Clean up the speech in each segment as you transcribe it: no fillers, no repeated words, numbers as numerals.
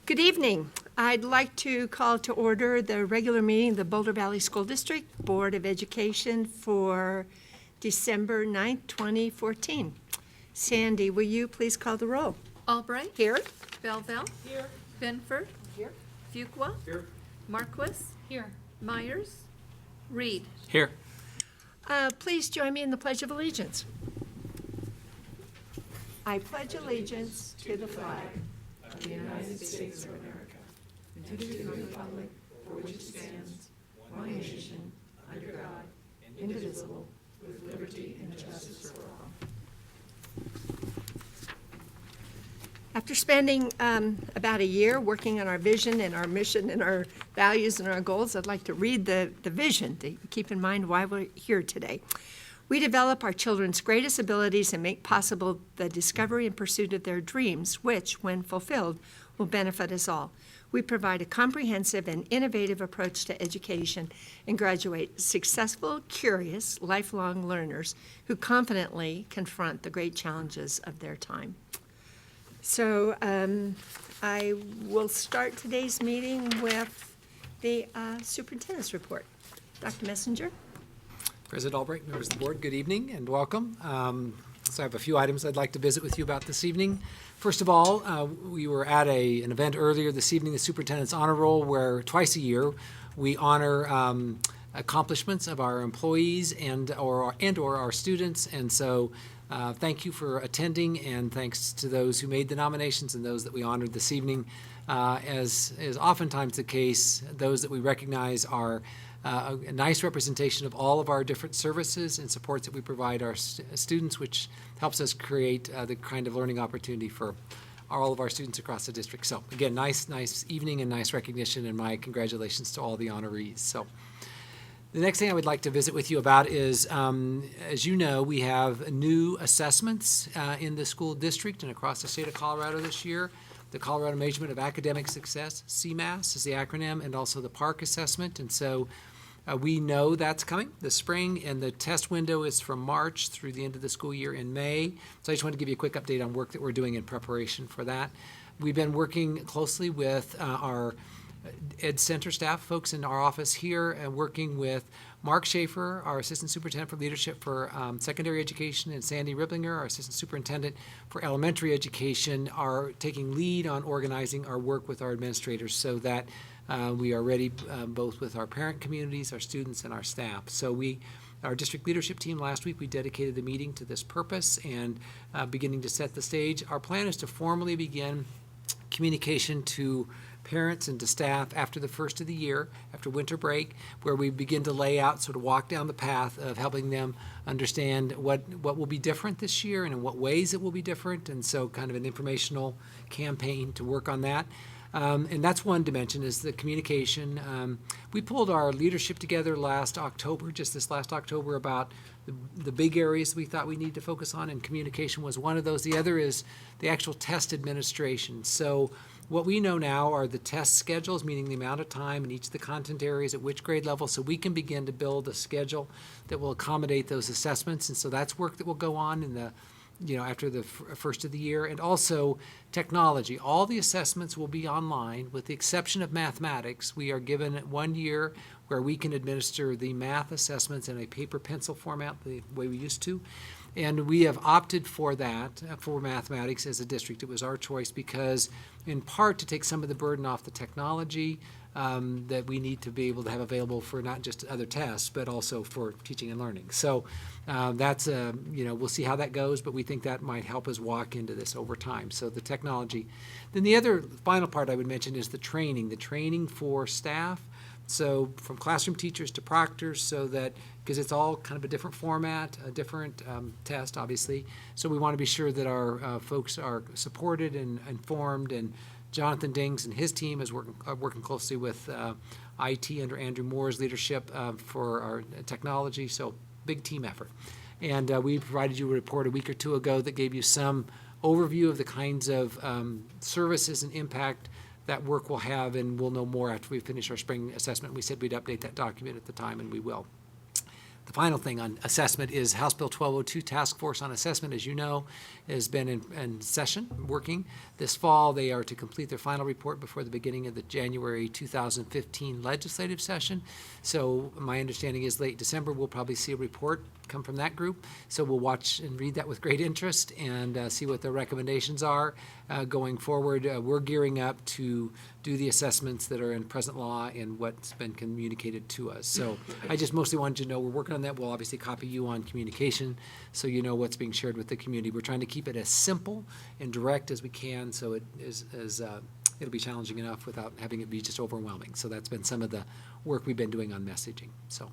Good evening. I'd like to call to order the regular meeting of the Boulder Valley School District Board of Education for December 9th, 2014. Sandy, will you please call the roll? Albright. Here. Belleville. Here. Benford. Here. Fuqua. Here. Marquis. Here. Myers. Reed. Here. Please join me in the Pledge of Allegiance. I pledge allegiance to the flag of the United States of America and to the republic for which it stands, one nation, under God, indivisible, with liberty and justice for all. After spending about a year working on our vision and our mission and our values and our goals, I'd like to read the vision to keep in mind why we're here today. We develop our children's greatest abilities and make possible the discovery and pursuit of their dreams, which, when fulfilled, will benefit us all. We provide a comprehensive and innovative approach to education and graduate successful, curious, lifelong learners who confidently confront the great challenges of their time. So I will start today's meeting with the superintendent's report. Dr. Messenger. President Albright, members of the board, good evening and welcome. So I have a few items I'd like to visit with you about this evening. First of all, we were at an event earlier this evening, the Superintendent's Honor Roll, where twice a year we honor accomplishments of our employees and or our students. And so thank you for attending, and thanks to those who made the nominations and those that we honored this evening. As is oftentimes the case, those that we recognize are a nice representation of all of our different services and supports that we provide our students, which helps us create the kind of learning opportunity for all of our students across the district. So again, nice evening and nice recognition, and my congratulations to all the honorees. So the next thing I would like to visit with you about is, as you know, we have new assessments in the school district and across the state of Colorado this year. The Colorado Measurement of Academic Success, CMAS is the acronym, and also the PARCC assessment. And so we know that's coming this spring, and the test window is from March through the end of the school year in May. So I just wanted to give you a quick update on work that we're doing in preparation for that. We've been working closely with our Ed Center staff, folks in our office here, and working with Mark Schaefer, our Assistant Superintendent for Leadership for Secondary Education, and Sandy Riblinger, our Assistant Superintendent for Elementary Education, are taking lead on organizing our work with our administrators so that we are ready both with our parent communities, our students, and our staff. So our district leadership team last week, we dedicated the meeting to this purpose and beginning to set the stage. Our plan is to formally begin communication to parents and to staff after the first of the year, after winter break, where we begin to lay out, sort of walk down the path of helping them understand what will be different this year and in what ways it will be different, and so kind of an informational campaign to work on that. And that's one dimension, is the communication. We pulled our leadership together this last October, about the big areas we thought we need to focus on, and communication was one of those. The other is the actual test administration. So what we know now are the test schedules, meaning the amount of time in each of the content areas at which grade level, so we can begin to build a schedule that will accommodate those assessments. And so that's work that will go on in the after the first of the year. And also technology. All the assessments will be online with the exception of mathematics. We are given 1 year where we can administer the math assessments in a paper pencil format the way we used to. And we have opted for that, for mathematics as a district. It was our choice because, in part, to take some of the burden off the technology that we need to be able to have available for not just other tests, but also for teaching and learning. So that's, we'll see how that goes, but we think that might help us walk into this over time. So the technology. Then the other final part I would mention is the training for staff. So from classroom teachers to proctors, so that, because it's all kind of a different format, a different test, obviously. So we want to be sure that our folks are supported and informed, and Jonathan Dings and his team is working closely with IT under Andrew Moore's leadership for our technology. So big team effort. And we provided you a report a week or two ago that gave you some overview of the kinds of services and impact that work will have, and we'll know more after we finish our spring assessment. We said we'd update that document at the time, and we will. The final thing on assessment is House Bill 1202 Task Force on Assessment, as you know, has been in session, working. This fall, they are to complete their final report before the beginning of the January 2015 legislative session. So my understanding is late December, we'll probably see a report come from that group. So we'll watch and read that with great interest and see what their recommendations are going forward. We're gearing up to do the assessments that are in present law and what's been communicated to us. So I just mostly wanted you to know we're working on that. We'll obviously copy you on communication so you know what's being shared with the community. We're trying to keep it as simple and direct as we can, so it is it'll be challenging enough without having it be just overwhelming. So that's been some of the work we've been doing on messaging. So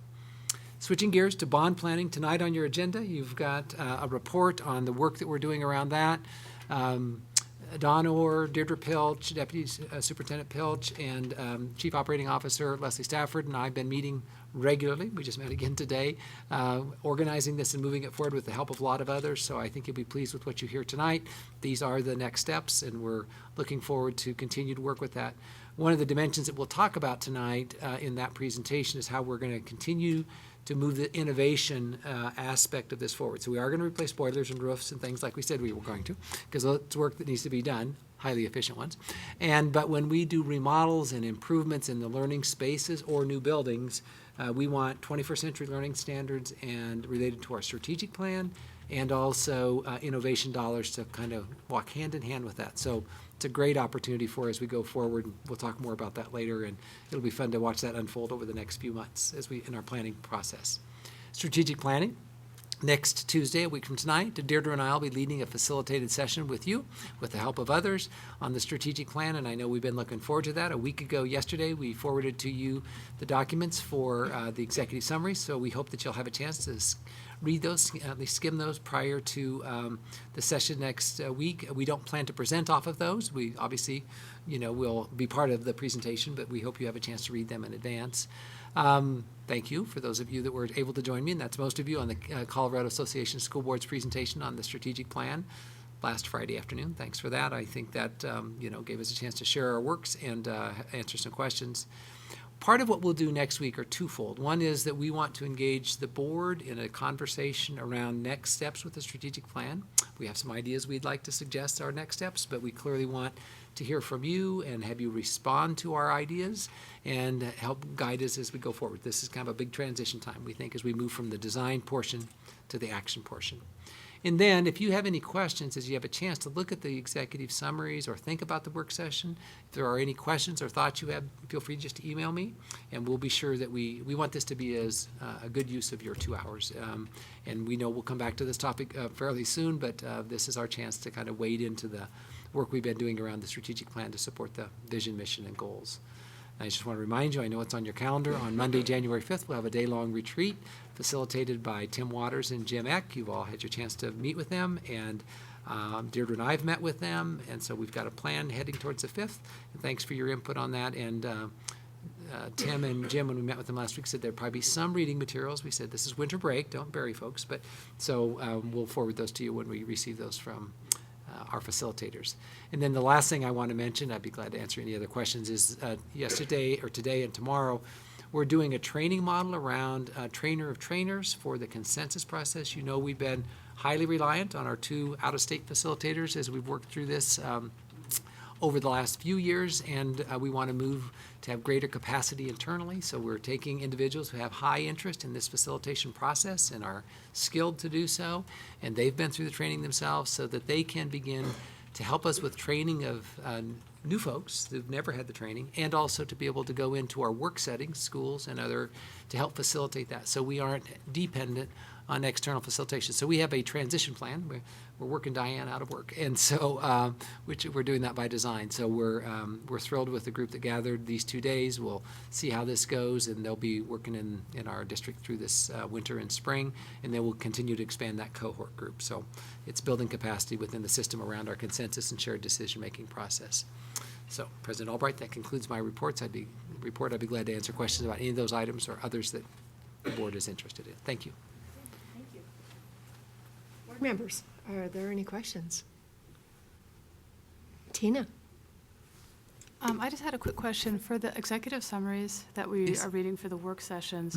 switching gears to bond planning, tonight on your agenda, you've got a report on the work that we're doing around that. Don Orr, Deirdre Pilch, Deputy Superintendent Pilch, and Chief Operating Officer Leslie Stafford and I have been meeting regularly. We just met again today, organizing this and moving it forward with the help of a lot of others. So I think you'll be pleased with what you hear tonight. These are the next steps, and we're looking forward to continue to work with that. One of the dimensions that we'll talk about tonight in that presentation is how we're going to continue to move the innovation aspect of this forward. So we are going to replace boilers and roofs and things like we said we were going to, because it's work that needs to be done, highly efficient ones. But when we do remodels and improvements in the learning spaces or new buildings, we want 21st century learning standards and related to our strategic plan, and also innovation dollars to kind of walk hand in hand with that. So it's a great opportunity for us as we go forward. We'll talk more about that later, and it'll be fun to watch that unfold over the next few months as we in our planning process. Strategic planning. Next Tuesday, a week from tonight, Deirdre and I will be leading a facilitated session with you, with the help of others, on the strategic plan, and I know we've been looking forward to that. A week ago yesterday, we forwarded to you the documents for the executive summary, so we hope that you'll have a chance to read those, at least skim those prior to the session next week. We don't plan to present off of those. We obviously, will be part of the presentation, but we hope you have a chance to read them in advance. Thank you for those of you that were able to join me, and that's most of you, on the Colorado Association of School Boards presentation on the strategic plan last Friday afternoon. Thanks for that. I think that gave us a chance to share our works and answer some questions. Part of what we'll do next week are twofold. One is that we want to engage the board in a conversation around next steps with the strategic plan. We have some ideas we'd like to suggest our next steps, but we clearly want to hear from you and have you respond to our ideas and help guide us as we go forward. This is kind of a big transition time, we think, as we move from the design portion to the action portion. And then if you have any questions as you have a chance to look at the executive summaries or think about the work session, if there are any questions or thoughts you have, feel free just to email me, and we'll be sure that we want this to be as a good use of your 2 hours. And we know we'll come back to this topic fairly soon, but this is our chance to kind of wade into the work we've been doing around the strategic plan to support the vision, mission, and goals. I just want to remind you, I know it's on your calendar, on Monday, January 5th, we'll have a day-long retreat facilitated by Tim Waters and Jim Eck. You've all had your chance to meet with them, and Deirdre and I have met with them, and so we've got a plan heading towards the 5th. And thanks for your input on that. And Tim and Jim, when we met with them last week, said there'd probably be some reading materials. We said this is winter break, don't bury folks, but so we'll forward those to you when we receive those from our facilitators. And then the last thing I want to mention, I'd be glad to answer any other questions, is yesterday or today and tomorrow, we're doing a training model around trainer of trainers for the consensus process. You know, we've been highly reliant on our 2 out-of-state facilitators as we've worked through this over the last few years, and we want to move to have greater capacity internally. So we're taking individuals who have high interest in this facilitation process and are skilled to do so, and they've been through the training themselves so that they can begin to help us with training of new folks who've never had the training, and also to be able to go into our work settings, schools and other, to help facilitate that so we aren't dependent on external facilitation. So we have a transition plan. We're working Diane out of work, and so which we're doing that by design. So we're thrilled with the group that gathered these 2 days. We'll see how this goes, and they'll be working in our district through this winter and spring, and then we'll continue to expand that cohort group. So it's building capacity within the system around our consensus and shared decision-making process. So, President Albright, that concludes my reports. I'd be glad to answer questions about any of those items or others that the board is interested in. Thank you. Thank you. Board members, are there any questions? Tina? I just had a quick question. For the executive summaries that we Yes. are reading for the work sessions,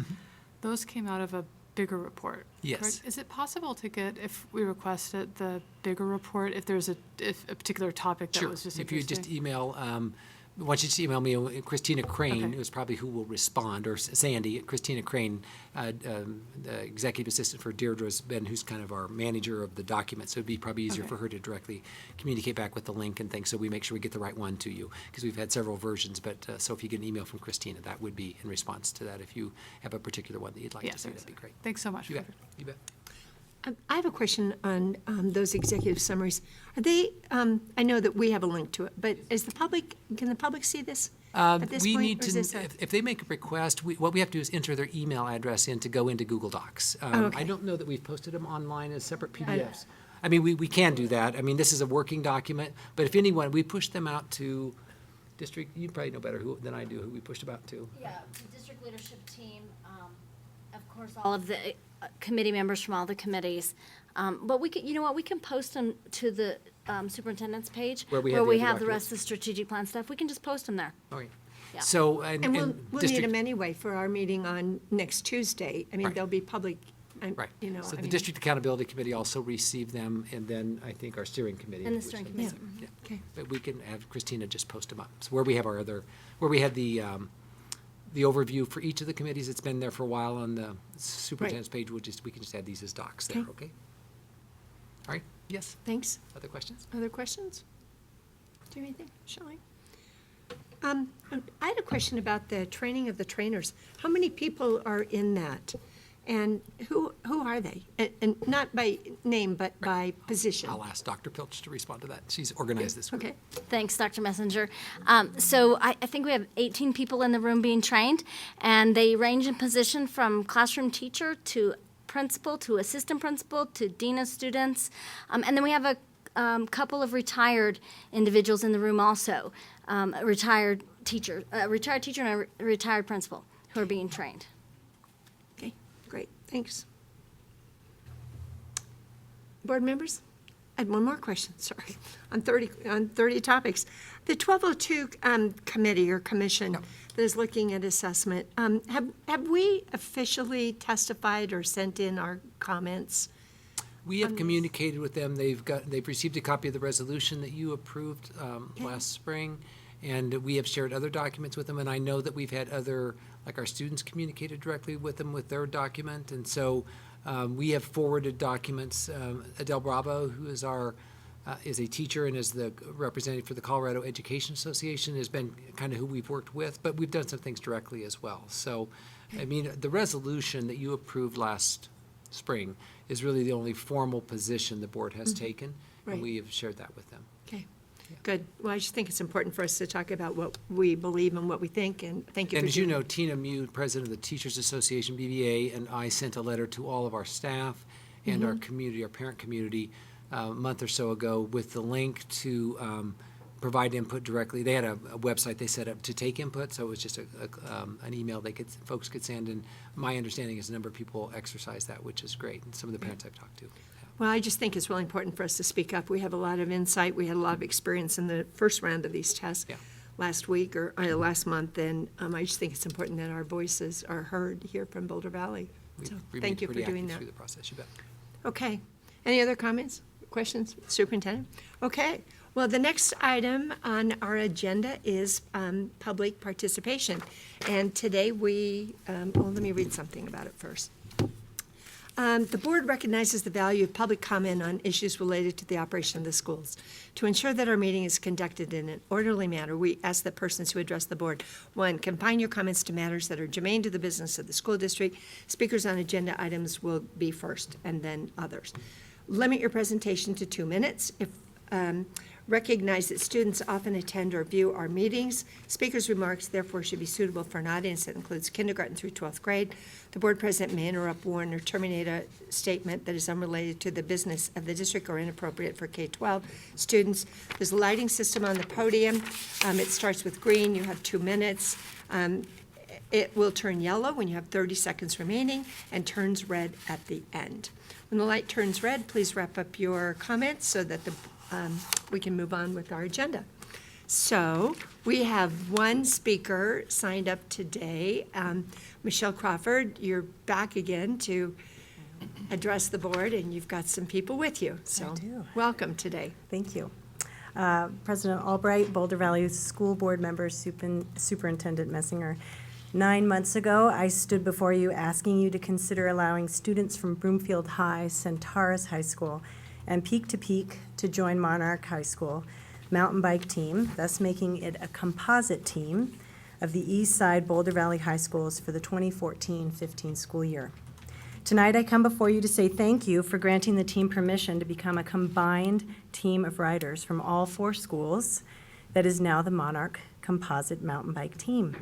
those came out of a bigger report. Yes. Correct? Is it possible to get, if we requested the bigger report, if there's if a particular topic that Sure. was just If you interesting? just email, once you just email me, Christina Crane, Okay. who's probably who will respond, or Sandy, Christina Crane, the executive assistant for Deirdre's been, who's kind of our manager of the document. So it'd be probably easier Okay. for her to directly communicate back with the link and things. So we make sure we get the right one to you, because we've had several versions. But so if you get an email from Christina, that would be in response to that. If you have a particular one that you'd like Yeah, to see, that'd be great. Thanks so much. You bet. for- You bet. I have a question on those executive summaries. Are they, I know that we have a link to it, but can the public see this at this We point? need or is to, this a- if they make a request, what we have to do is enter their email address in to go into Google Docs. I okay. don't know that we've posted them online as separate PDFs. I mean, we can do that. I mean, this is a working document, but if anyone, we push them out to district, you probably know better than I do who we pushed them out to. Yeah, the district leadership team, of course, all of the committee members from all the committees. But we can, you know what, we can post them to the superintendent's page. Where we have the other have the documents. rest of the strategic plan stuff. We can just post them there. All right. Yeah. So, And we'll need district- them anyway for our meeting on next Tuesday. I mean, Right. they'll be public, Right. you know. So I the mean- District Accountability Committee also received them, and then I think our steering committee. And the which steering then- committee. Yeah. Okay. But we can have Christina just post them up. So where we have our other, where we had the overview for each of the committees, it's been there for a while on the superintendent's page, we can just add these as docs there, Okay. okay? All right, yes, Thanks. other questions? Other questions? Do you have anything, Shelley? I had a question about the training of the trainers. How many people are in that? And who are they? And not by name, but by position? I'll ask Dr. Pilch to respond to that. She's organized this week. Okay. Thanks, Dr. Messenger. So I think we have 18 people in the room being trained, and they range in position from classroom teacher to principal to assistant principal to dean of students. And then we have a couple of retired individuals in the room also, a retired teacher and a retired principal who are being trained. Okay, great, thanks. Board members? I had one more question, sorry, on 30 topics. The 1202 committee or commission that is looking at assessment, have we officially testified or sent in our comments? We have communicated with them. They've received a copy of the resolution that you approved last spring, and we have shared other documents with them. And I know that we've had other, like our students communicated directly with them with their document. And so we have forwarded documents. Adele Bravo, who is is a teacher and is the representative for the Colorado Education Association, has been kind of who we've worked with, but we've done some things directly as well. So, I mean, the resolution that you approved last spring is really the only formal position the board has taken, Right. and we have shared that with them. Okay, good. Well, I just think it's important for us to talk about what we believe and what we think, and thank you for And as you doing know, Tina Mew, president of the Teachers Association, BBA, and I sent a letter to all of our staff and our community, our parent community, a month or so ago with the link to provide input directly. They had a website they set up to take input, so it was just an email folks could send. And my understanding is a number of people exercise that, which is great. And some of the parents I've talked to. Well, I just think it's really important for us to speak up. We have a lot of insight. We had a lot of experience in the first round of these tests Yeah. last week or last month, and I just think it's important that our voices are heard here from Boulder Valley. So We've thank you for remained pretty doing active that. through the process, you bet. Okay. Any other comments, questions, Superintendent? Okay. Well, the next item on our agenda is public participation. And today let me read something about it first. The board recognizes the value of public comment on issues related to the operation of the schools. To ensure that our meeting is conducted in an orderly manner, we ask that persons who address the board, 1, confine your comments to matters that are germane to the business of the school district. Speakers on agenda items will be first, and then others. Limit your presentation to 2 minutes. Recognize that students often attend or view our meetings. Speakers' remarks, therefore, should be suitable for an audience that includes kindergarten through 12th grade. The board president may interrupt, warn, or terminate a statement that is unrelated to the business of the district or inappropriate for K-12 students. There's a lighting system on the podium. It starts with green. You have 2 minutes. It will turn yellow when you have 30 seconds remaining and turns red at the end. When the light turns red, please wrap up your comments so that we can move on with our agenda. So we have one speaker signed up today. Michelle Crawford, you're back again to address the board, and you've got some people with you. So do. welcome today. Thank you. President Albright, Boulder Valley School Board member, Superintendent Messinger. 9 months ago, I stood before you asking you to consider allowing students from Broomfield High, Centaurus High School, and Peak to Peak to join Monarch High School mountain bike team, thus making it a composite team of the East Side Boulder Valley High Schools for the 2014-15 school year. Tonight, I come before you to say thank you for granting the team permission to become a combined team of riders from all 4 schools that is now the Monarch Composite Mountain Bike Team.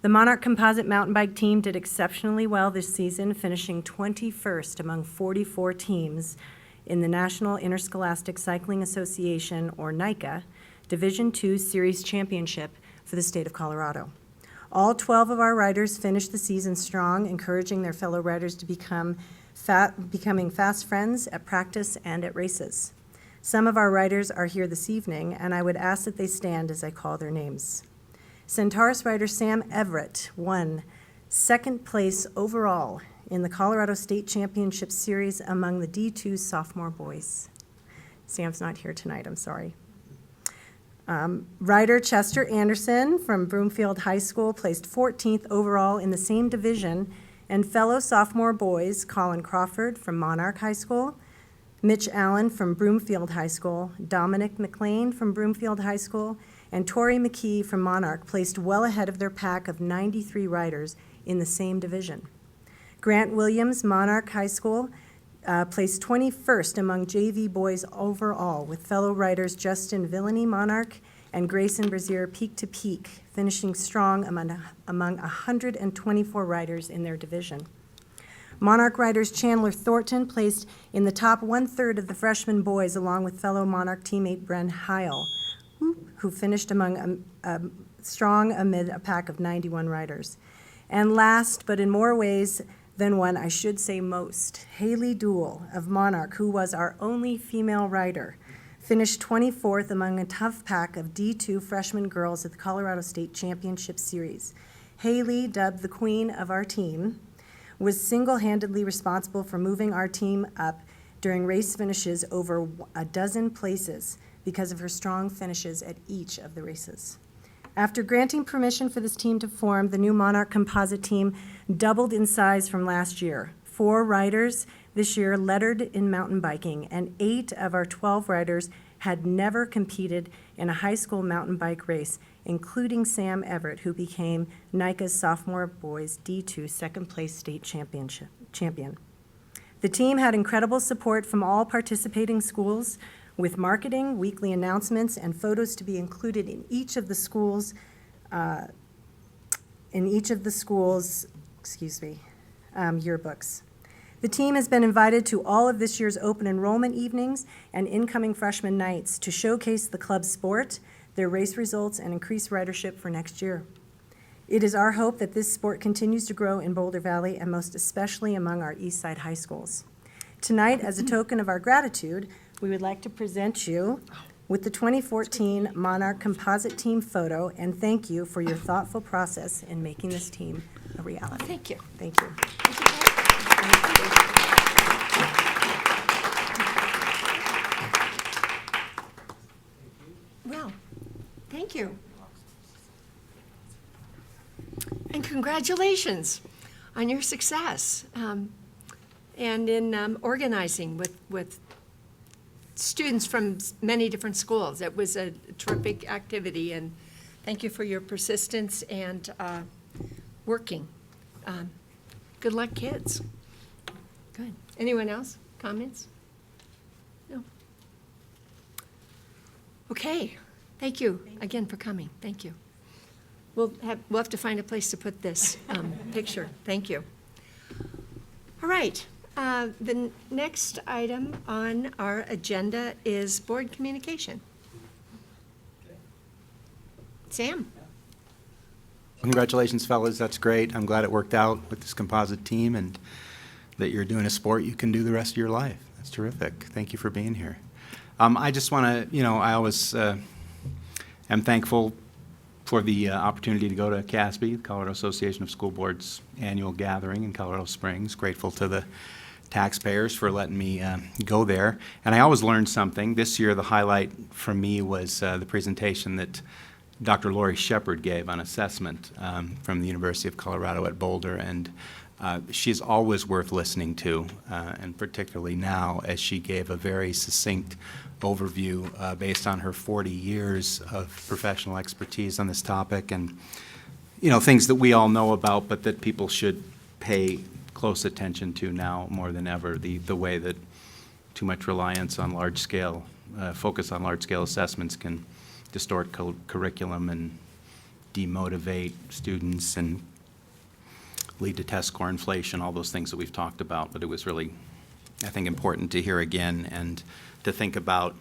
The Monarch Composite Mountain Bike Team did exceptionally well this season, finishing 21st among 44 teams in the National Interscholastic Cycling Association, or NICA, Division II Series Championship for the state of Colorado. All 12 of our riders finished the season strong, encouraging their fellow riders to becoming fast friends at practice and at races. Some of our riders are here this evening, and I would ask that they stand as I call their names. Centaurus rider Sam Everett won 2nd place overall in the Colorado State Championship Series among the D2 sophomore boys. Sam's not here tonight, I'm sorry. Rider Chester Anderson from Broomfield High School placed 14th overall in the same division, and fellow sophomore boys Colin Crawford from Monarch High School, Mitch Allen from Broomfield High School, Dominic McLean from Broomfield High School, and Tori McKee from Monarch placed well ahead of their pack of 93 riders in the same division. Grant Williams, Monarch High School, placed 21st among JV boys overall, with fellow riders Justin Villainy, Monarch, and Grayson Brazier, Peak to Peak, finishing strong among 124 riders in their division. Monarch riders Chandler Thornton placed in the top 1/3 of the freshman boys, along with fellow Monarch teammate Bren Heil, who finished among strong amid a pack of 91 riders. And last, but in more ways than one, I should say most, Haley Dool of Monarch, who was our only female rider, finished 24th among a tough pack of D2 freshman girls at the Colorado State Championship Series. Haley, dubbed the queen of our team, was single-handedly responsible for moving our team up during race finishes over a dozen places because of her strong finishes at each of the races. After granting permission for this team to form, the new Monarch Composite Team doubled in size from last year. 4 riders this year lettered in mountain biking, and 8 of our 12 riders had never competed in a high school mountain bike race, including Sam Everett, who became NICA's sophomore boys D2 2nd-place state champion. The team had incredible support from all participating schools, with marketing, weekly announcements, and photos to be included in each of the schools, yearbooks. The team has been invited to all of this year's open enrollment evenings and incoming freshman nights to showcase the club's sport, their race results, and increase ridership for next year. It is our hope that this sport continues to grow in Boulder Valley, and most especially among our East Side high schools. Tonight, as a token of our gratitude, we would like to present you with the 2014 Monarch Composite Team photo, and thank you for your thoughtful process in making this team a reality. Thank you. Thank you. Well, thank you. And congratulations on your success and in organizing with students from many different schools. It was a terrific activity, and thank you for your persistence and working. Good luck, kids. Good. Anyone else? Comments? No. Okay. Thank you again for coming. Thank you. We'll have to find a place to put this picture. Thank you. All right. The next item on our agenda is board communication. Sam? Congratulations, fellas. That's great. I'm glad it worked out with this composite team and that you're doing a sport you can do the rest of your life. That's terrific. Thank you for being here. I just want to, I always am thankful for the opportunity to go to CASB, the Colorado Association of School Boards annual gathering in Colorado Springs. Grateful to the taxpayers for letting me go there. And I always learn something. This year, the highlight for me was the presentation that Dr. Lori Shepard gave on assessment from the University of Colorado at Boulder. And she's always worth listening to, and particularly now as she gave a very succinct overview based on her 40 years of professional expertise on this topic, and things that we all know about, but that people should pay close attention to now more than ever. The way that too much reliance on large-scale, focus on large-scale assessments can distort curriculum and demotivate students and lead to test score inflation, all those things that we've talked about. But it was really, I think, important to hear again and to think about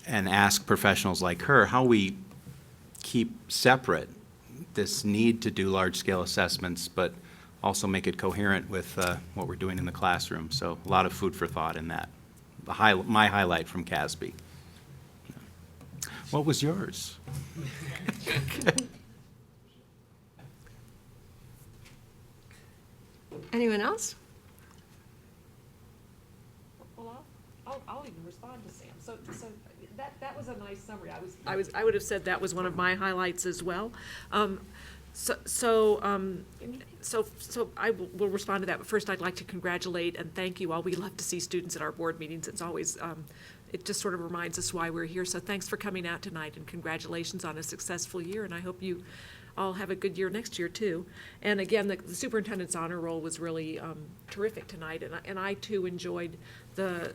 and ask professionals like her how we keep separate this need to do large-scale assessments, but also make it coherent with what we're doing in the classroom. So a lot of food for thought in that. My highlight from CASB. What was yours? Anyone else? Well, I'll even respond to Sam. So that was a nice summary. I would have said that was one of my highlights as well. So I will respond to that. But first, I'd like to congratulate and thank you all. We love to see students at our board meetings. It's always, it just sort of reminds us why we're here. So thanks for coming out tonight, and congratulations on a successful year. And I hope you all have a good year next year too. And again, the superintendent's honor roll was really terrific tonight. And I too enjoyed the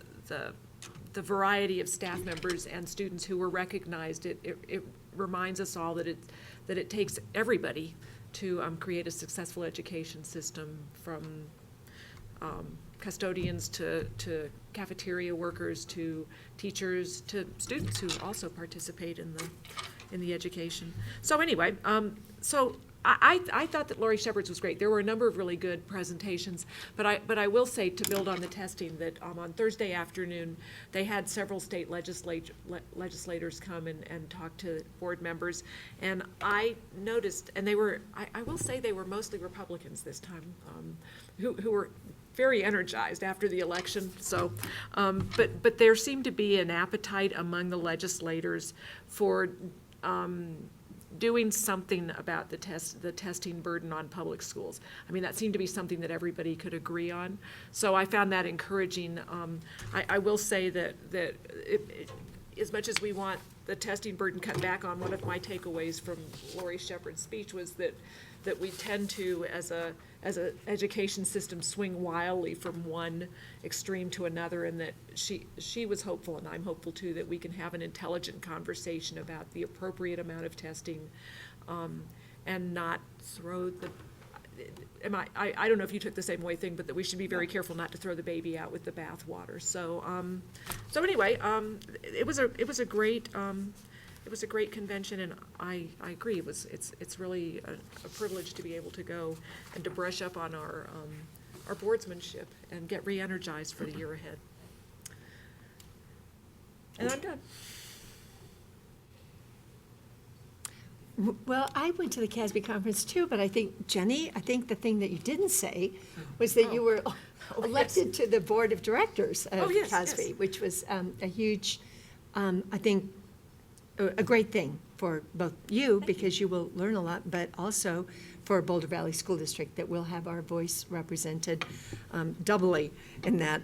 variety of staff members and students who were recognized. It reminds us all that it takes everybody to create a successful education system, from custodians to cafeteria workers to teachers to students who also participate in the education. So anyway, so I thought that Lori Shepard's was great. There were a number of really good presentations, but I will say, to build on the testing, that on Thursday afternoon they had several state legislators come and talk to board members, and I noticed, and I will say they were mostly Republicans this time, who were very energized after the election. So, but there seemed to be an appetite among the legislators for doing something about the testing burden on public schools. I mean, that seemed to be something that everybody could agree on. So I found that encouraging. I will say that as much as we want the testing burden cut back on, one of my takeaways from Lori Shepard's speech was that we tend to, as a education system, swing wildly from one extreme to another, and that she was hopeful, and I'm hopeful too, that we can have an intelligent conversation about the appropriate amount of testing, and not throw the, I don't know if you took the same way thing, but that we should be very careful not to throw the baby out with the bathwater. So anyway, it was a great convention, and I agree. It's really a privilege to be able to go and to brush up on our boardsmanship and get re-energized for the year ahead. And I'm done. Well, I went to the CASB conference too, but I think, Jenny, the thing that you didn't say was that you were elected to the board of directors of CASB, which was a huge, I think, a great thing for both you, because you will learn a lot, but also for Boulder Valley School District, that we'll have our voice represented doubly in that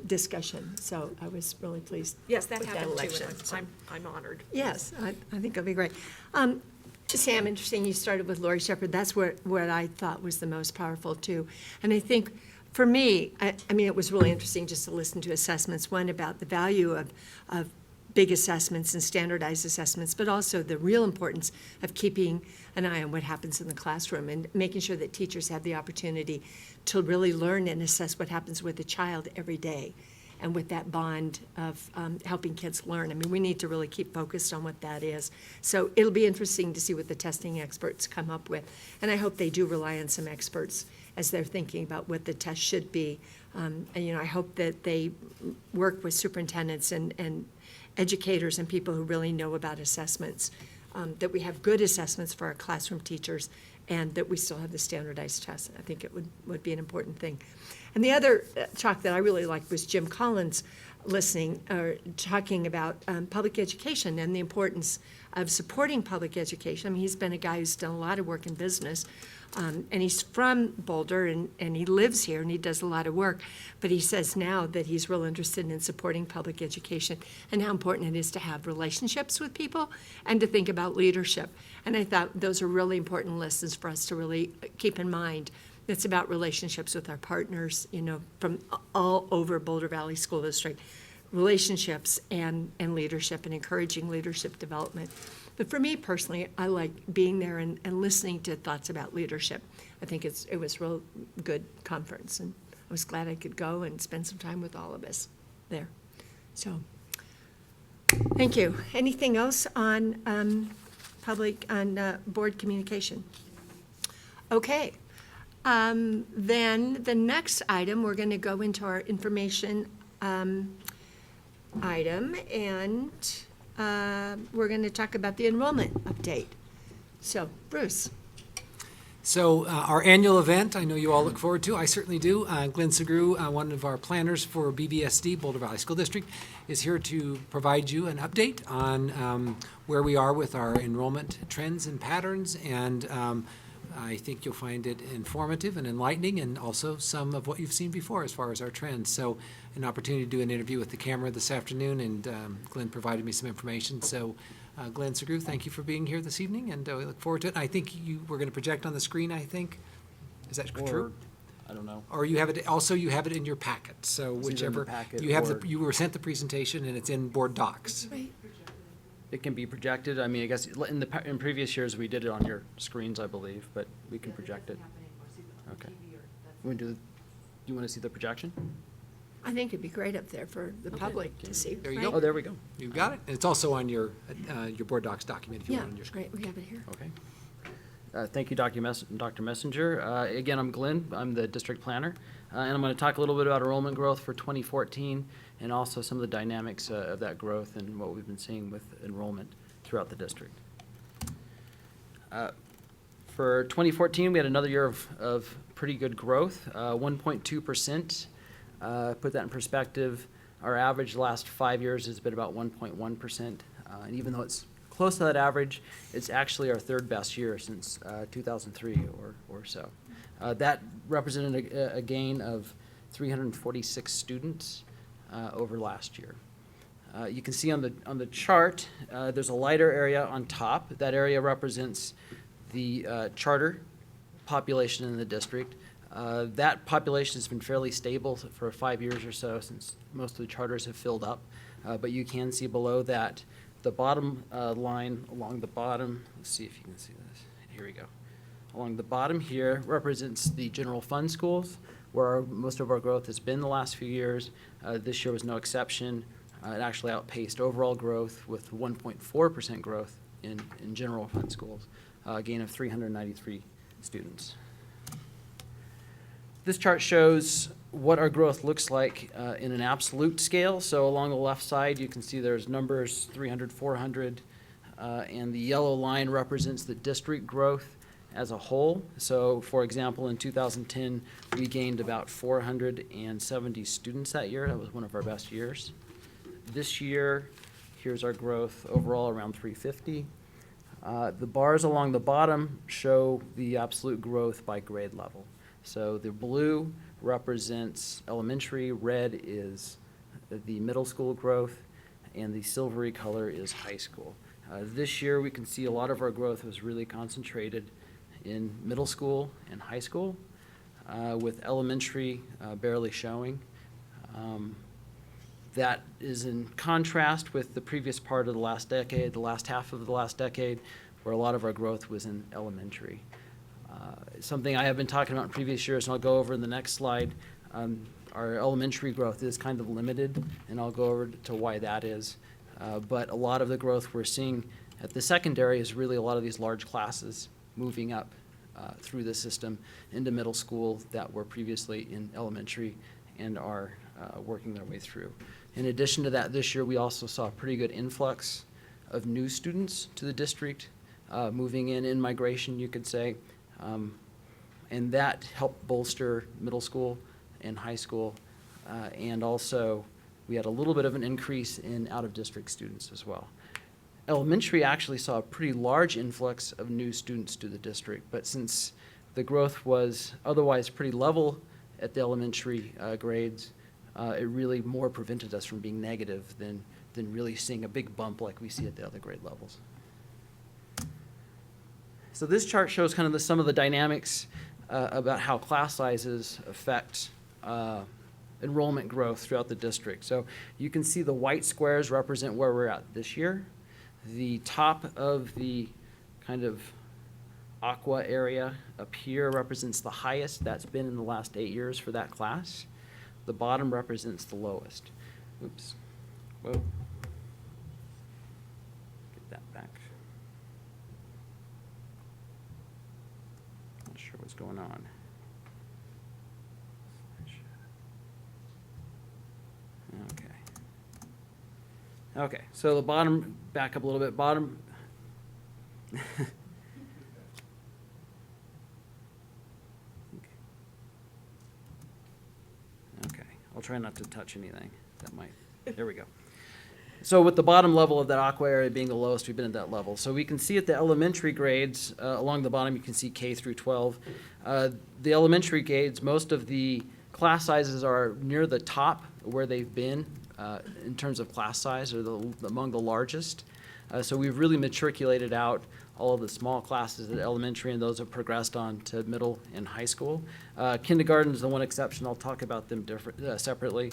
discussion. So I was really pleased. Yes, that with happened election. too, and I'm honored. Yes, I think it'll be great. Sam, interesting, you started with Lori Shepard. That's what I thought was the most powerful too. And I think for me, I mean, it was really interesting just to listen to assessments, one about the value of big assessments and standardized assessments, but also the real importance of keeping an eye on what happens in the classroom and making sure that teachers have the opportunity to really learn and assess what happens with a child every day, and with that bond of helping kids learn. I mean, we need to really keep focused on what that is. So it'll be interesting to see what the testing experts come up with, and I hope they do rely on some experts as they're thinking about what the test should be. And, I hope that they work with superintendents and educators and people who really know about assessments, that we have good assessments for our classroom teachers, and that we still have the standardized tests. I think it would be an important thing. And the other talk that I really liked was Jim Collins talking about public education and the importance of supporting public education. I mean, he's been a guy who's done a lot of work in business, and he's from Boulder, and he lives here, and he does a lot of work. But he says now that he's real interested in supporting public education and how important it is to have relationships with people and to think about leadership. And I thought those are really important lessons for us to really keep in mind. It's about relationships with our partners, from all over Boulder Valley School District, relationships and leadership and encouraging leadership development. But for me personally, I like being there and listening to thoughts about leadership. I think it was a real good conference, and I was glad I could go and spend some time with all of us there. So, thank you. Anything else on board communication? Okay. Then the next item, we're going to go into our information item, and we're going to talk about the enrollment update. So, Bruce. So our annual event, I know you all look forward to. I certainly do. Glenn Segru, one of our planners for BVSD, Boulder Valley School District, is here to provide you an update on where we are with our enrollment trends and patterns, and I think you'll find it informative and enlightening, and also some of what you've seen before as far as our trends. So an opportunity to do an interview with the camera this afternoon, and Glenn provided me some information. So Glenn Segru, thank you for being here this evening, and we look forward to it. I think you were going to project on the screen, I think. Is that true? I don't know. Or you have it in your packet, so It's either in the whichever. packet You have or- you were sent the presentation, and it's in board docs. Right. It can be projected. I mean, I guess in previous years, we did it on your screens, I believe, but we can project it. Okay. Do you want to see the projection? I think it'd be great up there for the public to see. There you right? go. Oh, there we go. You've got it. And it's also on your board docs document if you Yeah, want on your screen. great, we have it here. Okay. Thank you, Dr. Messenger. Again, I'm Glenn. I'm the district planner. And I'm going to talk a little bit about enrollment growth for 2014 and also some of the dynamics of that growth and what we've been seeing with enrollment throughout the district. For 2014, we had another year of pretty good growth, 1.2%. Put that in perspective, our average the last 5 years has been about 1.1%. And even though it's close to that average, it's actually our third best year since 2003 or so. That represented a gain of 346 students over last year. You can see on the chart, there's a lighter area on top. That area represents the charter population in the district. That population has been fairly stable for 5 years or so since most of the charters have filled up. But you can see below that, the bottom line along the bottom, let's see if you can see this. Here we go. Along the bottom here represents the general fund schools, where most of our growth has been the last few years. This year was no exception. It actually outpaced overall growth with 1.4% growth in general fund schools, a gain of 393 students. This chart shows what our growth looks like in an absolute scale. So along the left side, you can see there's numbers 300, 400, and the yellow line represents the district growth as a whole. So for example, in 2010, we gained about 470 students that year. That was one of our best years. This year, here's our growth overall around 350. The bars along the bottom show the absolute growth by grade level. So the blue represents elementary, red is the middle school growth, and the silvery color is high school. This year, we can see a lot of our growth was really concentrated in middle school and high school, with elementary barely showing. That is in contrast with the previous part of the last decade, the last half of the last decade, where a lot of our growth was in elementary. Something I have been talking about in previous years, and I'll go over in the next slide, our elementary growth is kind of limited, and I'll go over to why that is. But a lot of the growth we're seeing at the secondary is really a lot of these large classes moving up through the system into middle school that were previously in elementary and are working their way through. In addition to that, this year we also saw a pretty good influx of new students to the district, moving in migration, you could say. And that helped bolster middle school and high school. And also, we had a little bit of an increase in out-of-district students as well. Elementary actually saw a pretty large influx of new students to the district, but since the growth was otherwise pretty level at the elementary grades, it really more prevented us from being negative than really seeing a big bump like we see at the other grade levels. So this chart shows kind of some of the dynamics about how class sizes affect enrollment growth throughout the district. So you can see the white squares represent where we're at this year. The top of the kind of aqua area up here represents the highest that's been in the last 8 years for that class. The bottom represents the lowest. Oops. Whoa. Get that back. Not sure what's going on. Okay. Okay, so the bottom, back up a little bit, bottom. Okay, I'll try not to touch anything. That might, there we go. So with the bottom level of that aqua area being the lowest, we've been at that level. So we can see at the elementary grades, along the bottom, you can see K through 12. The elementary grades, most of the class sizes are near the top where they've been in terms of class size, or among the largest. So we've really matriculated out all of the small classes at elementary, and those have progressed on to middle and high school. Kindergarten is the one exception. I'll talk about them separately.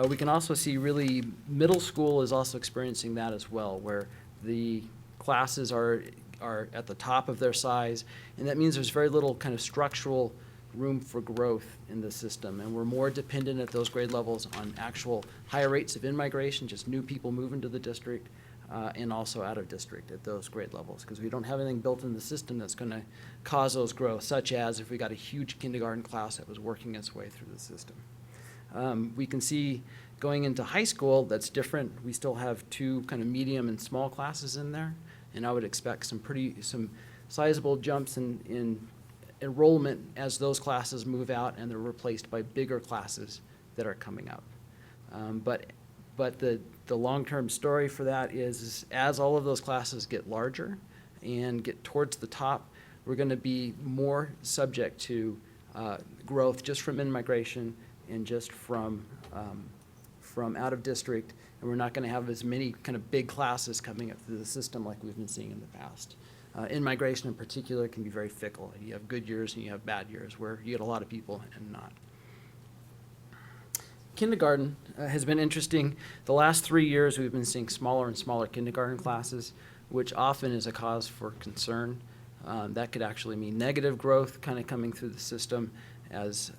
We can also see really middle school is also experiencing that as well, where the classes are at the top of their size, and that means there's very little kind of structural room for growth in the system, and we're more dependent at those grade levels on actual higher rates of in-migration, just new people moving to the district, and also out of district at those grade levels, because we don't have anything built in the system that's going to cause those growth, such as if we got a huge kindergarten class that was working its way through the system. We can see going into high school, that's different. We still have two kind of medium and small classes in there, and I would expect some sizable jumps in enrollment as those classes move out and they're replaced by bigger classes that are coming up. But the long-term story for that is as all of those classes get larger and get towards the top, we're going to be more subject to growth just from in-migration and just from out of district, and we're not going to have as many kind of big classes coming up through the system like we've been seeing in the past. In-migration in particular can be very fickle. You have good years and you have bad years where you get a lot of people and not. Kindergarten has been interesting. The last 3 years we've been seeing smaller and smaller kindergarten classes, which often is a cause for concern. That could actually mean negative growth kind of coming through the system as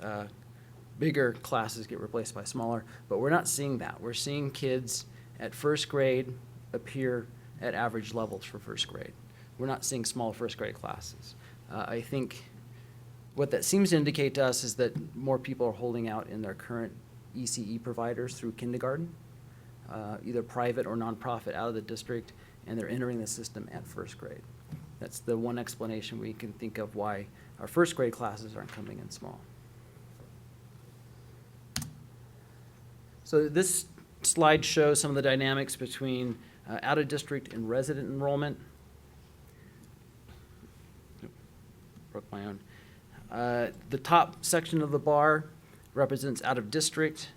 bigger classes get replaced by smaller, but we're not seeing that. We're seeing kids at first grade appear at average levels for first grade. We're not seeing small first grade classes. I think what that seems to indicate to us is that more people are holding out in their current ECE providers through kindergarten, either private or nonprofit out of the district, and they're entering the system at first grade. That's the one explanation we can think of why our first grade classes aren't coming in small. So this slide shows some of the dynamics between out of district and resident enrollment. Broke my own. The top section of the bar represents out of district.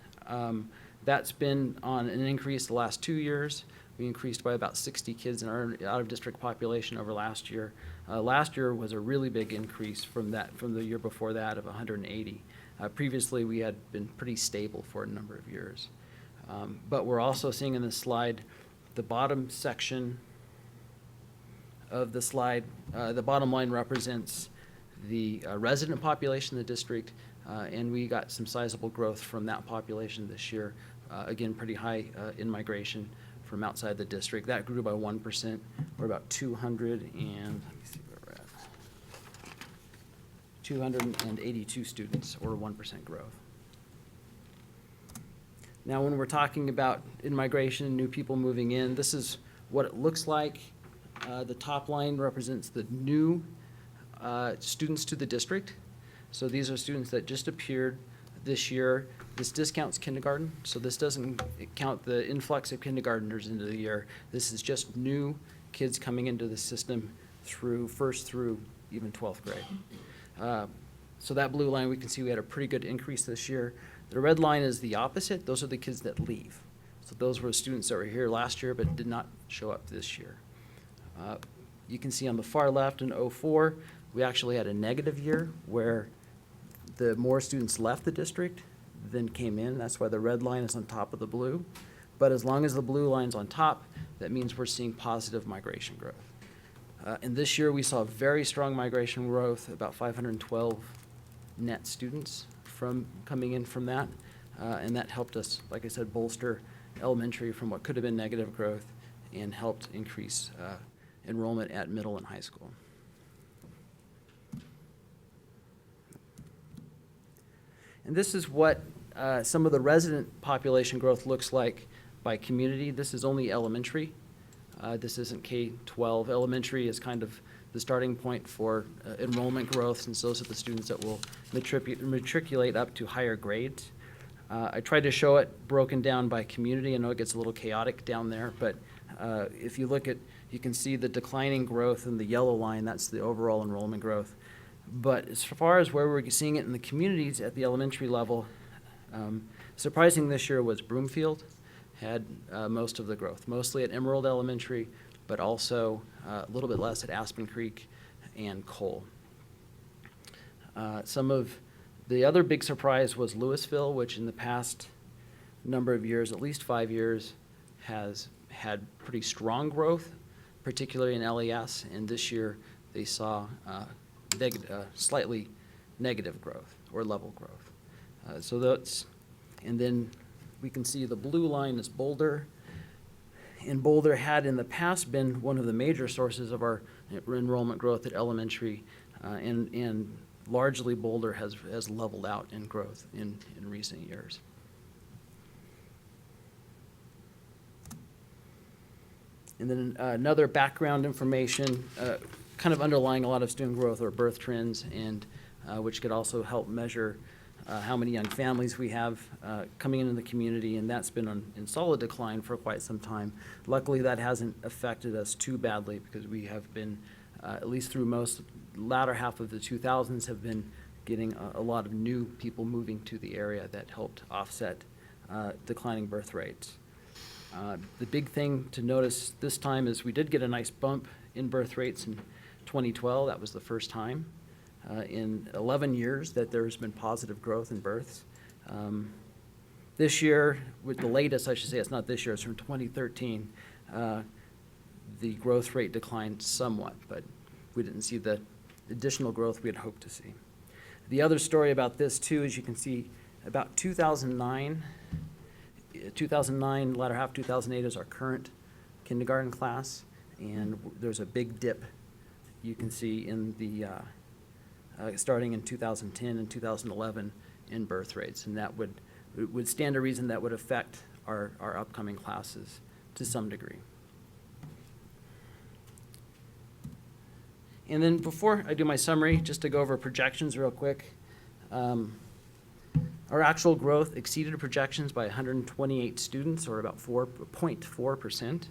That's been on an increase the last 2 years. We increased by about 60 kids in our out of district population over last year. Last year was a really big increase from the year before that of 180. Previously, we had been pretty stable for a number of years. But we're also seeing in this slide, the bottom section of the slide, the bottom line represents the resident population in the district, and we got some sizable growth from that population this year. Again, pretty high in-migration from outside the district. That grew by 1%. We're about 200 and, let me see where we're at. 282 students, or 1% growth. Now, when we're talking about in-migration, new people moving in, this is what it looks like. The top line represents the new students to the district. So these are students that just appeared this year. This discounts kindergarten, so this doesn't count the influx of kindergartners into the year. This is just new kids coming into the system through first through even 12th grade. So that blue line, we can see we had a pretty good increase this year. The red line is the opposite. Those are the kids that leave. So those were students that were here last year but did not show up this year. You can see on the far left in '04, we actually had a negative year where the more students left the district than came in. That's why the red line is on top of the blue. But as long as the blue line's on top, that means we're seeing positive migration growth. And this year we saw very strong migration growth, about 512 net students from coming in from that. And that helped us, like I said, bolster elementary from what could have been negative growth and helped increase enrollment at middle and high school. And this is what some of the resident population growth looks like by community. This is only elementary. This isn't K-12. Elementary is kind of the starting point for enrollment growth, since those are the students that will matriculate up to higher grades. I tried to show it broken down by community. I know it gets a little chaotic down there, but if you look at, you can see the declining growth in the yellow line. That's the overall enrollment growth. But as far as where we're seeing it in the communities at the elementary level, surprising this year was Broomfield had most of the growth, mostly at Emerald Elementary, but also a little bit less at Aspen Creek and Cole. Some of the other big surprise was Louisville, which in the past number of years, at least 5 years, has had pretty strong growth, particularly in LES, and this year they saw slightly negative growth or level growth. So that's, and then we can see the blue line is Boulder. And Boulder had in the past been one of the major sources of our enrollment growth at elementary, and largely Boulder has leveled out in growth in recent years. And then another background information, kind of underlying a lot of student growth or birth trends, and which could also help measure how many young families we have coming into the community, and that's been in solid decline for quite some time. Luckily, that hasn't affected us too badly, because we have been, at least through most latter half of the 2000s, have been getting a lot of new people moving to the area that helped offset declining birth rates. The big thing to notice this time is we did get a nice bump in birth rates in 2012. That was the first time in 11 years that there's been positive growth in births. This year, with the latest, I should say, it's not this year, it's from 2013, the growth rate declined somewhat, but we didn't see the additional growth we had hoped to see. The other story about this, too, is you can see about 2009, latter half 2008 is our current kindergarten class, and there's a big dip you can see in the starting in 2010 and 2011 in birth rates, and that would stand to reason that would affect our upcoming classes to some degree. And then before I do my summary, just to go over projections real quick, our actual growth exceeded projections by 128 students, or about 4.4%.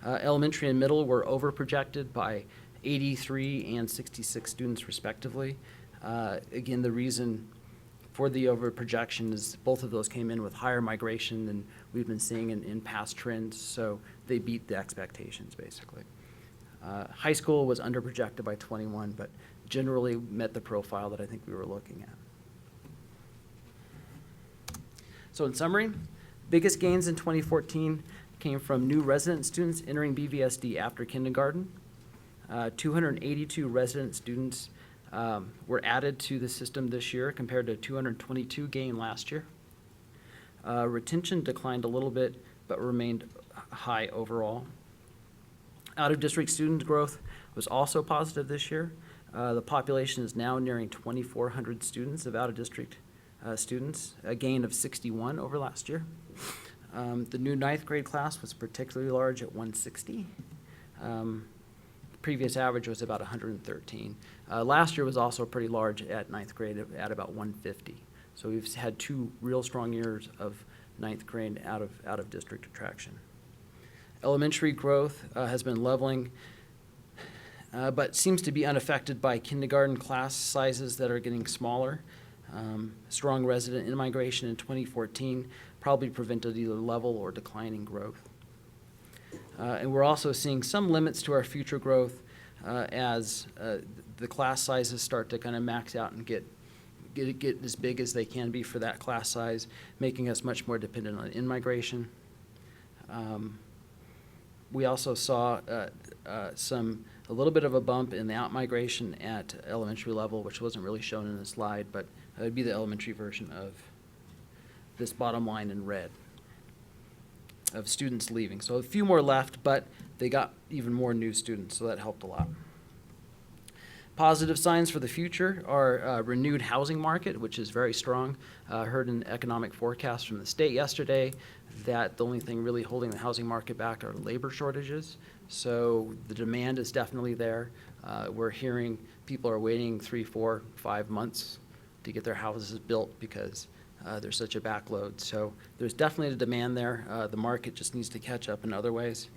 Elementary and middle were over-projected by 83 and 66 students respectively. Again, the reason for the over-projection is both of those came in with higher migration than we've been seeing in past trends, so they beat the expectations, basically. High school was under-projected by 21, but generally met the profile that I think we were looking at. So in summary, biggest gains in 2014 came from new resident students entering BVSD after kindergarten. 282 resident students were added to the system this year compared to 222 gained last year. Retention declined a little bit, but remained high overall. Out-of-district student growth was also positive this year. The population is now nearing 2,400 students of out-of-district students, a gain of 61 over last year. The new ninth grade class was particularly large at 160. Previous average was about 113. Last year was also pretty large at ninth grade at about 150. So we've had 2 real strong years of ninth grade out of district attraction. Elementary growth has been leveling, but seems to be unaffected by kindergarten class sizes that are getting smaller. Strong resident in-migration in 2014 probably prevented either level or declining growth. And we're also seeing some limits to our future growth as the class sizes start to kind of max out and get as big as they can be for that class size, making us much more dependent on in-migration. We also saw a little bit of a bump in the out-migration at elementary level, which wasn't really shown in the slide, but it would be the elementary version of this bottom line in red of students leaving. So a few more left, but they got even more new students, so that helped a lot. Positive signs for the future are a renewed housing market, which is very strong. Heard an economic forecast from the state yesterday that the only thing really holding the housing market back are labor shortages. So the demand is definitely there. We're hearing people are waiting 3, 4, 5 months to get their houses built because there's such a backload. So there's definitely a demand there. The market just needs to catch up in other ways.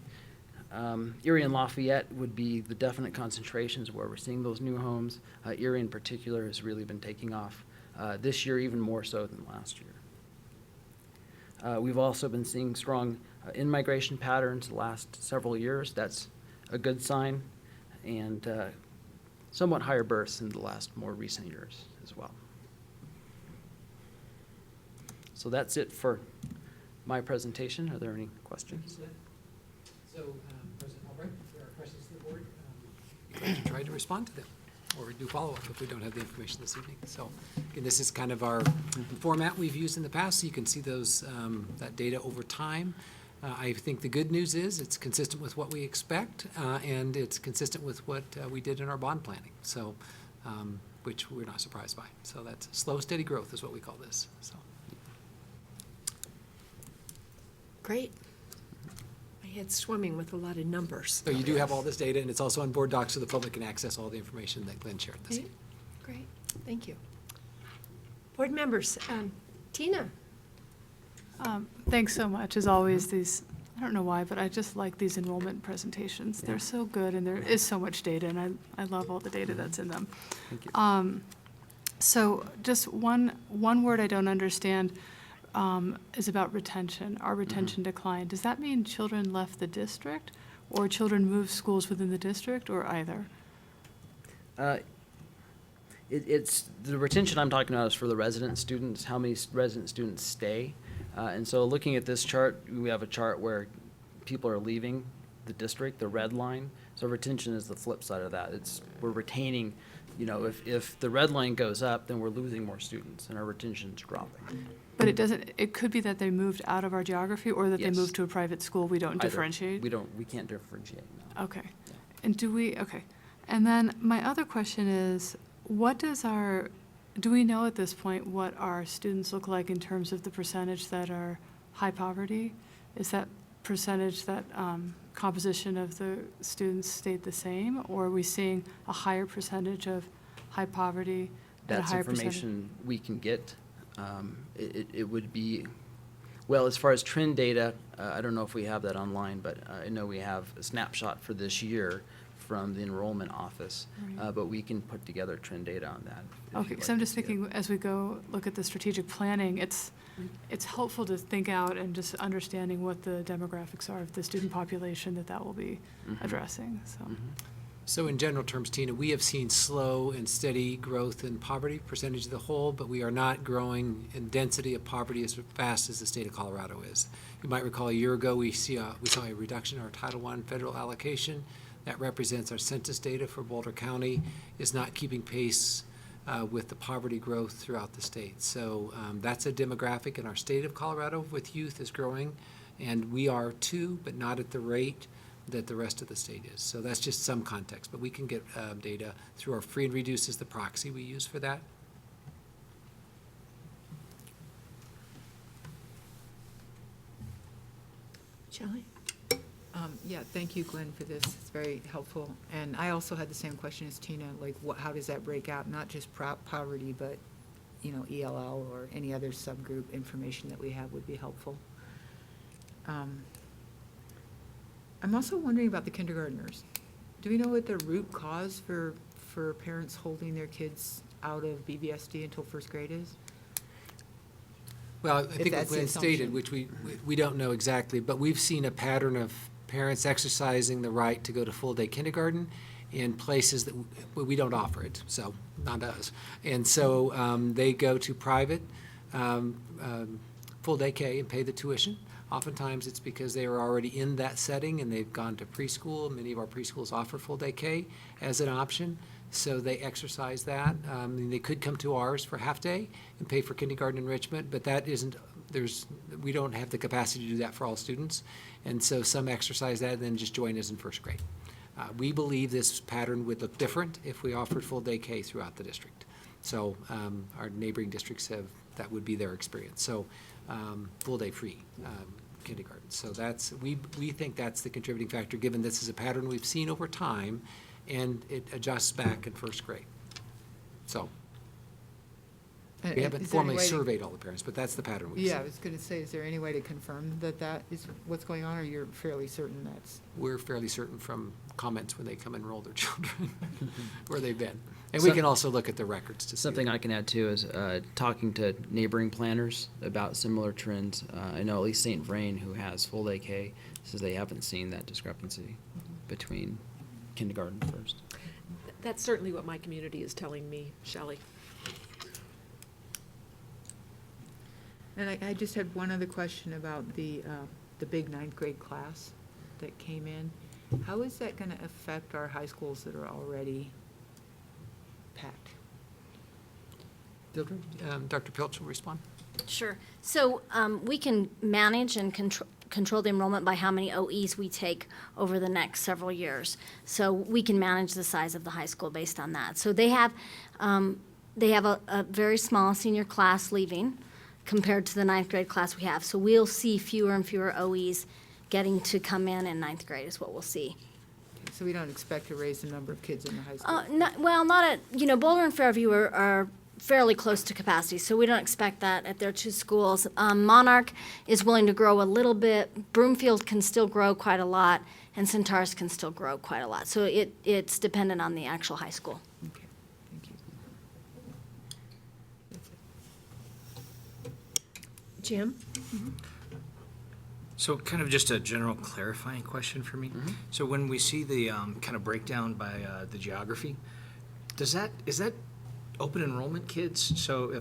Erie and Lafayette would be the definite concentrations where we're seeing those new homes. Erie in particular has really been taking off this year, even more so than last year. We've also been seeing strong in-migration patterns the last several years. That's a good sign, and somewhat higher births in the last more recent years as well. So that's it for my presentation. Are there any questions? So, President Albright, if there are questions to the board, we'd like to try to respond to them or do follow-up if we don't have the information this evening. So, again, this is kind of our format we've used in the past, so you can see those that data over time. I think the good news is it's consistent with what we expect, and it's consistent with what we did in our bond planning. So, which we're not surprised by. So that's slow, steady growth is what we call this. So. Great. My head's swimming with a lot of numbers. So you do have all this data, and it's also on board docs so the public can access all the information that Glenn shared this evening. Great, thank you. Board members, Tina. Thanks so much. As always, these, I don't know why, but I just like these enrollment presentations. They're so good, and there is so much data, and I love all the data that's in them. Thank you. So just one word I don't understand is about retention. Our retention declined. Does that mean children left the district, or children moved schools within the district, or either? It's the retention I'm talking about is for the resident students, how many resident students stay. And so looking at this chart, we have a chart where people are leaving the district, the red line. So retention is the flip side of that. We're retaining, if the red line goes up, then we're losing more students and our retention's dropping. But it could be that they moved out of our geography, or that Yes. they moved to a private school. We don't Either. differentiate? We can't differentiate, no. Okay. And okay. And then my other question is, do we know at this point what our students look like in terms of the percentage that are high poverty? Is that percentage, that composition of the students stayed the same, or are we seeing a higher percentage of high poverty at a That's higher percentage? information we can get. It would be, well, as far as trend data, I don't know if we have that online, but I know we have a snapshot for this year from the enrollment office, Right. but we can put together trend data on that. if Okay, you'd so I'm like just to see it. thinking, as we go look at the strategic planning, it's helpful to think out and just understanding what the demographics are of the student population that will be addressing, so. So in general terms, Tina, we have seen slow and steady growth in poverty percentage of the whole, but we are not growing in density of poverty as fast as the state of Colorado is. You might recall a year ago, we saw a reduction in our Title I federal allocation. That represents our census data for Boulder County is not keeping pace with the poverty growth throughout the state. So that's a demographic in our state of Colorado with youth is growing, and we are too, but not at the rate that the rest of the state is. So that's just some context, but we can get data through our free and reduced is the proxy we use for that. Shelley? Yeah, thank you, Glenn, for this. It's very helpful. And I also had the same question as Tina, like, how does that break out? Not just poverty, but, you know, ELL or any other subgroup information that we have would be helpful. I'm also wondering about the kindergartners. Do we know what the root cause for parents holding their kids out of BBSD until first grade is? Well, I think that's what the Glenn stated, assumption. which we don't know exactly, but we've seen a pattern of parents exercising the right to go to full-day kindergarten in places that we don't offer it, so not us. And so they go to private full-day K and pay the tuition. Oftentimes, it's because they are already in that setting and they've gone to preschool. Many of our preschools offer full-day K as an option, so they exercise that. They could come to ours for half-day and pay for kindergarten enrichment, but that isn't, we don't have the capacity to do that for all students. And so some exercise that and then just join us in first grade. We believe this pattern would look different if we offered full-day K throughout the district. So our neighboring districts that would be their experience. So full-day free kindergarten. So we think that's the contributing factor, given this is a pattern we've seen over time, and it adjusts back in first grade. So we haven't Is there any formally way to- surveyed all the parents, but that's the pattern we've Yeah, I seen. was going to say, is there any way to confirm that that is what's going on, or you're fairly certain that's? We're fairly certain from comments when they come enroll their children where they've been. And we can also look at the records to see. Something I can add too is talking to neighboring planners about similar trends. I know at least St. Vrain, who has full day K, says they haven't seen that discrepancy between kindergarten and first. That's certainly what my community is telling me, Shelley. And I just had one other question about the big ninth grade class that came in. How is that going to affect our high schools that are already packed? Dr. Pilch will respond. Sure. So we can manage and control the enrollment by how many OEs we take over the next several years. So we can manage the size of the high school based on that. So they have a very small senior class leaving compared to the ninth grade class we have. So we'll see fewer and fewer OEs getting to come in ninth grade is what we'll see. So we don't expect to raise the number of kids in the high school? Not at, Boulder and Fairview are fairly close to capacity, so we don't expect that at their two schools. Monarch is willing to grow a little bit. Broomfield can still grow quite a lot, and Centaurus can still grow quite a lot. So it's dependent on the actual high school. Okay, thank you. Jim? So kind of just a general clarifying question for me. So when we see the kind of breakdown by the geography, is that open enrollment kids? So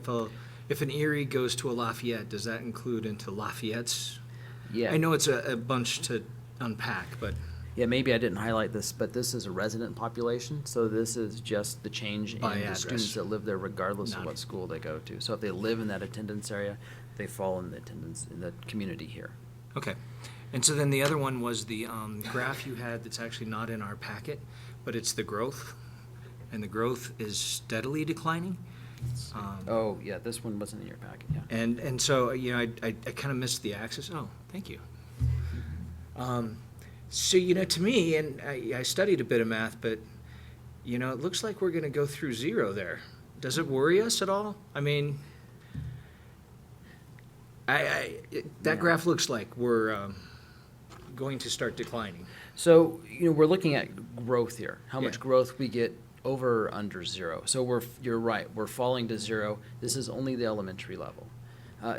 if an Erie goes to a Lafayette, does that include into Lafayette's? Yeah. I know it's a bunch to unpack, but Yeah, maybe I didn't highlight this, but this is a resident population, so this is just the change in By the address. students that live there regardless of Not- what school they go to. So if they live in that attendance area, they fall in the attendance in the community here. okay. And so then the other one was the graph you had that's actually not in our packet, but it's the growth, and the growth is steadily declining. Oh, yeah, this one wasn't in your packet, yeah. And so, I kind of missed the axis. Oh, thank you. So, to me, and I studied a bit of math, but, it looks like we're going to go through zero there. Does it worry us at all? I mean, that graph looks like we're going to start declining. So, we're looking at growth here, how Yeah. much growth we get over or under zero. So you're right, we're falling to zero. This is only the elementary level.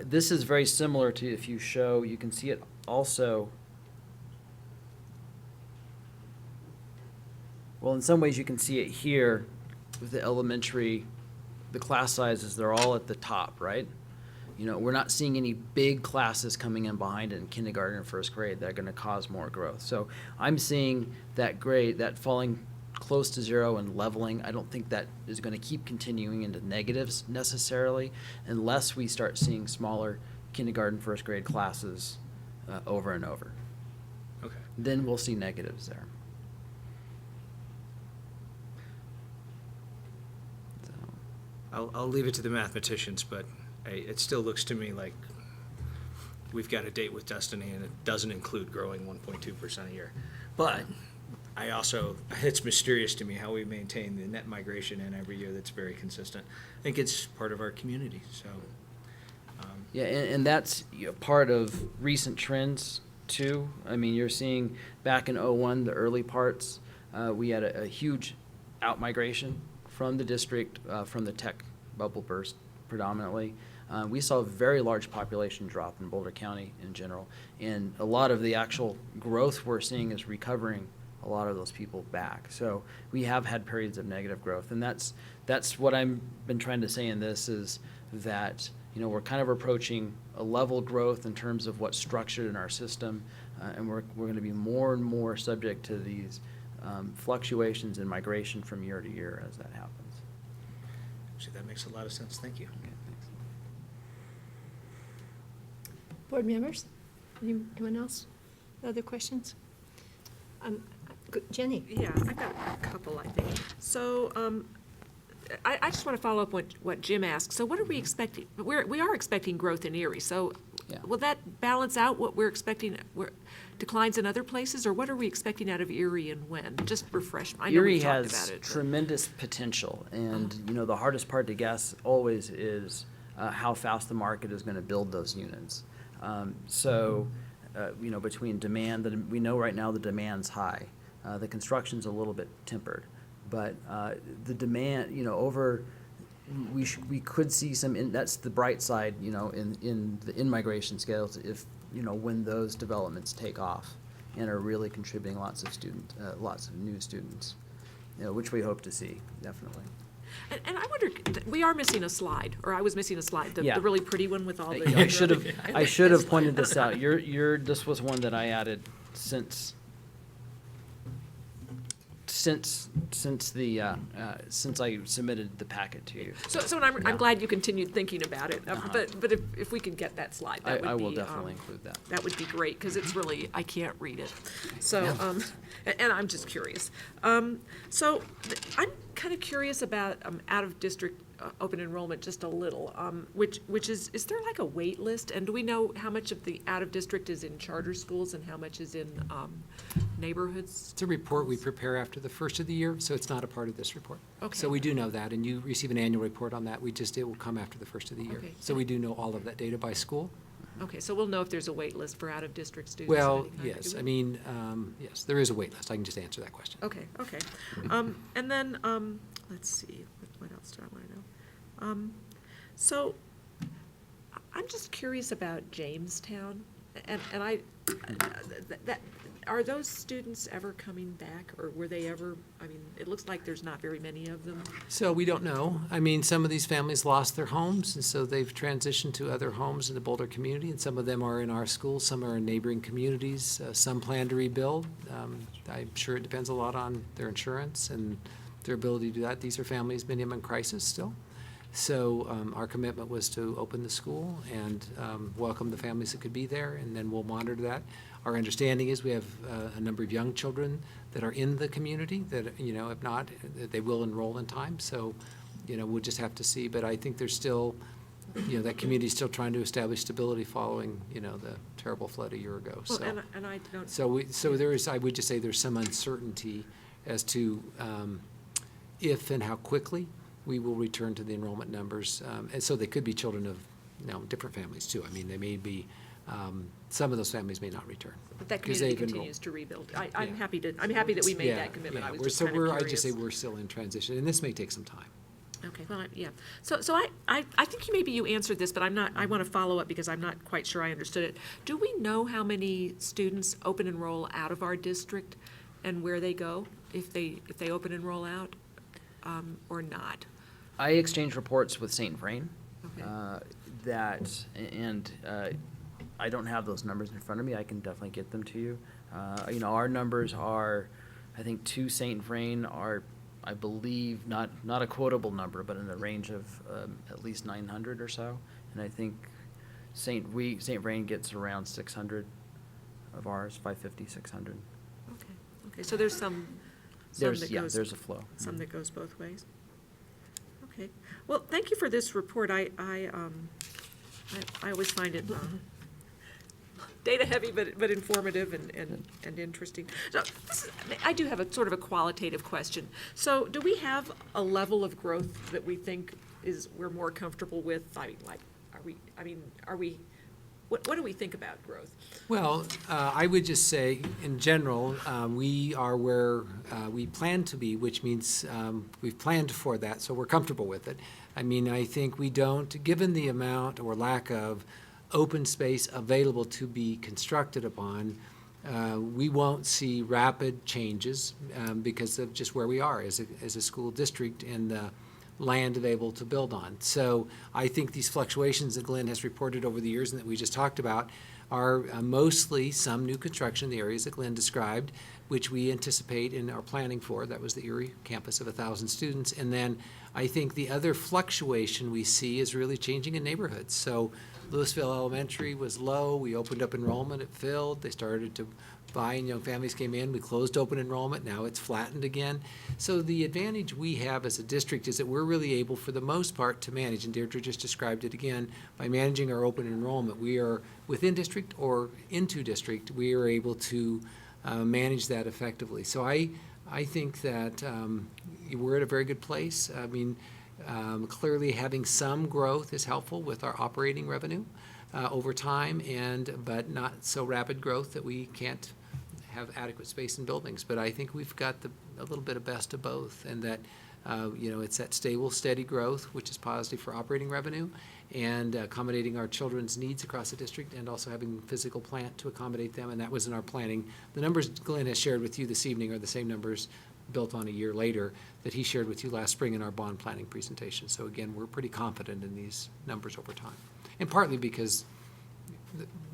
This is very similar to if you can see it also. Well, in some ways you can see it here with the elementary, the class sizes, they're all at the top, right? We're not seeing any big classes coming in behind it in kindergarten and first grade that are going to cause more growth. So I'm seeing that falling close to zero and leveling. I don't think that is going to keep continuing into negatives necessarily unless we start seeing smaller kindergarten, first grade classes over and over. Okay. then we'll see negatives there. So, I'll leave it to the mathematicians, but it still looks to me like we've got a date with destiny, and it doesn't include growing 1.2% a year. But it's mysterious to me how we maintain the net migration in every year that's very consistent. I think it's part of our community, so. Yeah, and that's part of recent trends too. I mean, you're seeing back in '01, the early parts, we had a huge out-migration from the district, from the tech bubble burst predominantly. We saw a very large population drop in Boulder County in general, and a lot of the actual growth we're seeing is recovering a lot of those people back. So we have had periods of negative growth, and that's what I've been trying to say in this is that, we're kind of approaching a level growth in terms of what's structured in our system, and we're going to be more and more subject to these fluctuations in migration from year to year as that happens. Actually, that makes a lot of sense. Thank you. Okay, thanks. Board members? Anyone else? Other questions? Jenny? Yeah, I've got a couple, I think. So, I just want to follow up what Jim asked. So what are we expecting? We are expecting growth in Erie, so Yeah. will that balance out what we're expecting, declines in other places, or what are we expecting out of Erie and when? Just refresh, I know we Erie talked about has it. but- tremendous potential, and the hardest part to guess always is how fast the market is going to build those units. Between demand, we know right now the demand's high. The construction's a little bit tempered, but the demand, we could see some. That's the bright side, in the in-migration scales if when those developments take off and are really contributing lots of new students, which we hope to see definitely. And I wonder, we are missing a slide, or I was missing a slide, the Yeah. really pretty one with all the. I should have pointed this out. This was one that I added since I submitted the packet to you. So I'm glad you continued thinking about it, but if we could get that slide, that would be. I will definitely include that. That would be great, because it's really, I can't read it. So, and I'm just curious. So I'm kind of curious about out-of-district open enrollment just a little, which is there like a wait list? And do we know how much of the out-of-district is in charter schools and how much is in neighborhoods? It's a report we prepare after the first of the year, so it's not a part of this report. Okay. So we do know that, and you receive an annual report on that. It will come after the first of the year. Okay. So we do know all of that data by school. Okay, so we'll know if there's a wait list for out-of-district students. of Well, any kind, do yes, we? I mean, yes, there is a wait list. I can just answer that question. Okay. And then, let's see, what else do I want to know? So, I'm just curious about Jamestown, and are those students ever coming back, or were they ever, it looks like there's not very many of them. So we don't know. I mean, some of these families lost their homes, and so they've transitioned to other homes in the Boulder community, and some of them are in our schools, some are in neighboring communities, some plan to rebuild. I'm sure it depends a lot on their insurance and their ability to do that. These are families, many of them in crisis still. So our commitment was to open the school and welcome the families that could be there, and then we'll monitor that. Our understanding is we have a number of young children that are in the community that, if not, they will enroll in time. So, we'll just have to see. But I think there's still, that community's still trying to establish stability following, the terrible flood a year ago. Well, So, and I don't. so there is, I would just say there's some uncertainty as to if and how quickly we will return to the enrollment numbers. And so they could be children of, different families too. I mean, they may be, some of those families may not return. But that 'cause community they've enrolled. continues to rebuild. I'm Yeah. happy that we made that commitment. I was just kind of curious. I just say we're still in transition, and this may take some time. Okay, well, yeah. So I think maybe you answered this, but I want to follow up because I'm not quite sure I understood it. Do we know how many students open enroll out of our district and where they go if they open enroll out, or not? I exchange reports with St. Vrain. Okay. I don't have those numbers in front of me. I can definitely get them to you. Our numbers are, I think, to St. Vrain are, I believe, not a quotable number, but in the range of at least 900 or so. And I think St. Vrain gets around 600 of ours, 550, 600. Okay, so there's some that goes. There's a flow. Some that goes both ways. Okay, well, thank you for this report. I always find it data heavy, but informative and interesting. So I do have a sort of a qualitative question. So do we have a level of growth that we think we're more comfortable with? What do we think about growth? Well, I would just say, in general, we are where we plan to be, which means we've planned for that, so we're comfortable with it. I mean, I think we don't, given the amount or lack of open space available to be constructed upon, we won't see rapid changes because of just where we are as a school district and the land available to build on. So I think these fluctuations that Glenn has reported over the years and that we just talked about are mostly some new construction in the areas that Glenn described, which we anticipate and are planning for. That was the Erie campus of 1,000 students. And then I think the other fluctuation we see is really changing in neighborhoods. So Louisville Elementary was low. We opened up enrollment, it filled. They started to buy and young families came in. We closed open enrollment. Now it's flattened again. So the advantage we have as a district is that we're really able, for the most part, to manage, and Deirdre just described it again, by managing our open enrollment. We are within district or into district, we are able to manage that effectively. So I think that we're at a very good place. I mean, clearly having some growth is helpful with our operating revenue over time, but not so rapid growth that we can't have adequate space in buildings. But I think we've got a little bit of best of both, and that it's that stable, steady growth, which is positive for operating revenue, and accommodating our children's needs across the district, and also having physical plant to accommodate them. And that was in our planning. The numbers Glenn has shared with you this evening are the same numbers built on a year later that he shared with you last spring in our bond planning presentation. So again, we're pretty confident in these numbers over time, and partly because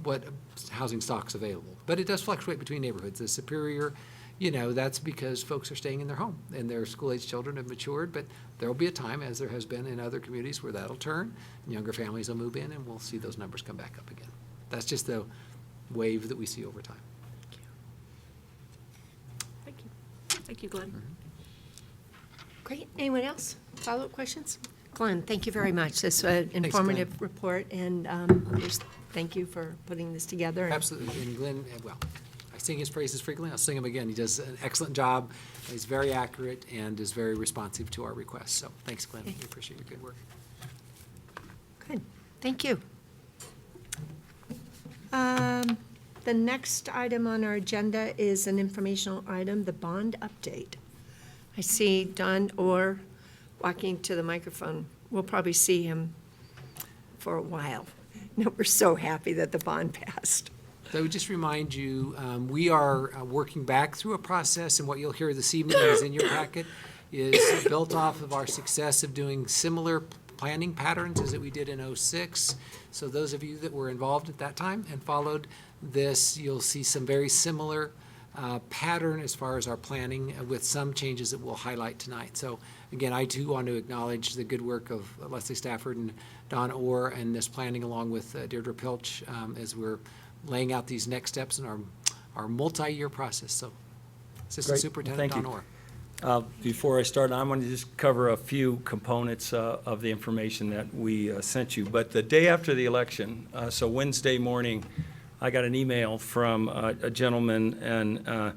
what housing stock's available. But it does fluctuate between neighborhoods. The Superior, that's because folks are staying in their home and their school-age children have matured, but there will be a time, as there has been in other communities, where that'll turn, and younger families will move in, and we'll see those numbers come back up again. That's just the wave that we see over time. Thank you. Thank you, Glenn. Great. Anyone else? Follow-up questions? Glenn, thank you very much. This was an informative report, and just thank you for putting this together. Absolutely. And Glenn, well, I sing his praises frequently. I'll sing him again. He does an excellent job. He's very accurate and is very responsive to our requests. So thanks, Glenn. We appreciate your good work. Good. Thank you. The next item on our agenda is an informational item, the bond update. I see Don Orr walking to the microphone. We'll probably see him for a while. No, we're so happy that the bond passed. So I would just remind you, we are working back through a process, and what you'll hear this evening is in your packet is built off of our success of doing similar planning patterns as that we did in '06. So those of you that were involved at that time and followed this, you'll see some very similar pattern as far as our planning, with some changes that we'll highlight tonight. So again, I too want to acknowledge the good work of Leslie Stafford and Don Orr and this planning, along with Deirdre Pilch, as we're laying out these next steps in our multi-year process. So Assistant Great. Superintendent Thank Don you. Orr. Before I start, I want to just cover a few components of the information that we sent you. But the day after the election, so Wednesday morning, I got an email from a gentleman, and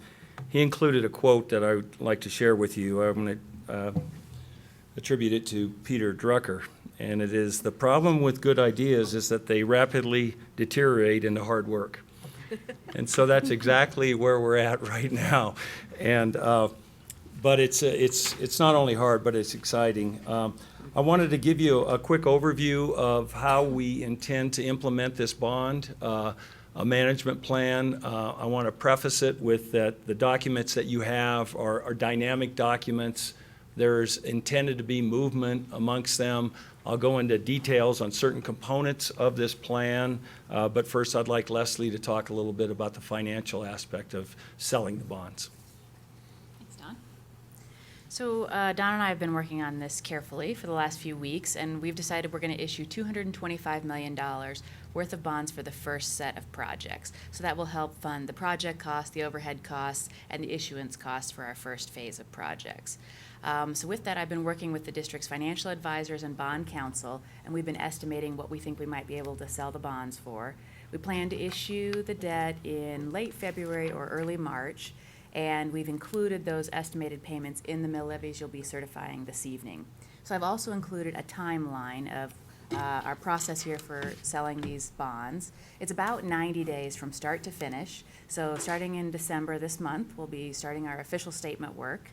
he included a quote that I would like to share with you. I'm going to attribute it to Peter Drucker, and it is, "The problem with good ideas is that they rapidly deteriorate into hard work." And so that's exactly where we're at right now. And but it's not only hard, but it's exciting. I wanted to give you a quick overview of how we intend to implement this bond, a management plan. I want to preface it with that the documents that you have are dynamic documents. There's intended to be movement amongst them. I'll go into details on certain components of this plan, but first I'd like Leslie to talk a little bit about the financial aspect of selling the bonds. Thanks, Don. So Don and I have been working on this carefully for the last few weeks, and we've decided we're going to issue $225 million worth of bonds for the first set of projects. So that will help fund the project costs, the overhead costs, and the issuance costs for our first phase of projects. So with that, I've been working with the district's financial advisors and bond counsel, and we've been estimating what we think we might be able to sell the bonds for. We plan to issue the debt in late February or early March, and we've included those estimated payments in the mill levies you'll be certifying this evening. So I've also included a timeline of our process here for selling these bonds. It's about 90 days from start to finish. So starting in December this month, we'll be starting our official statement work.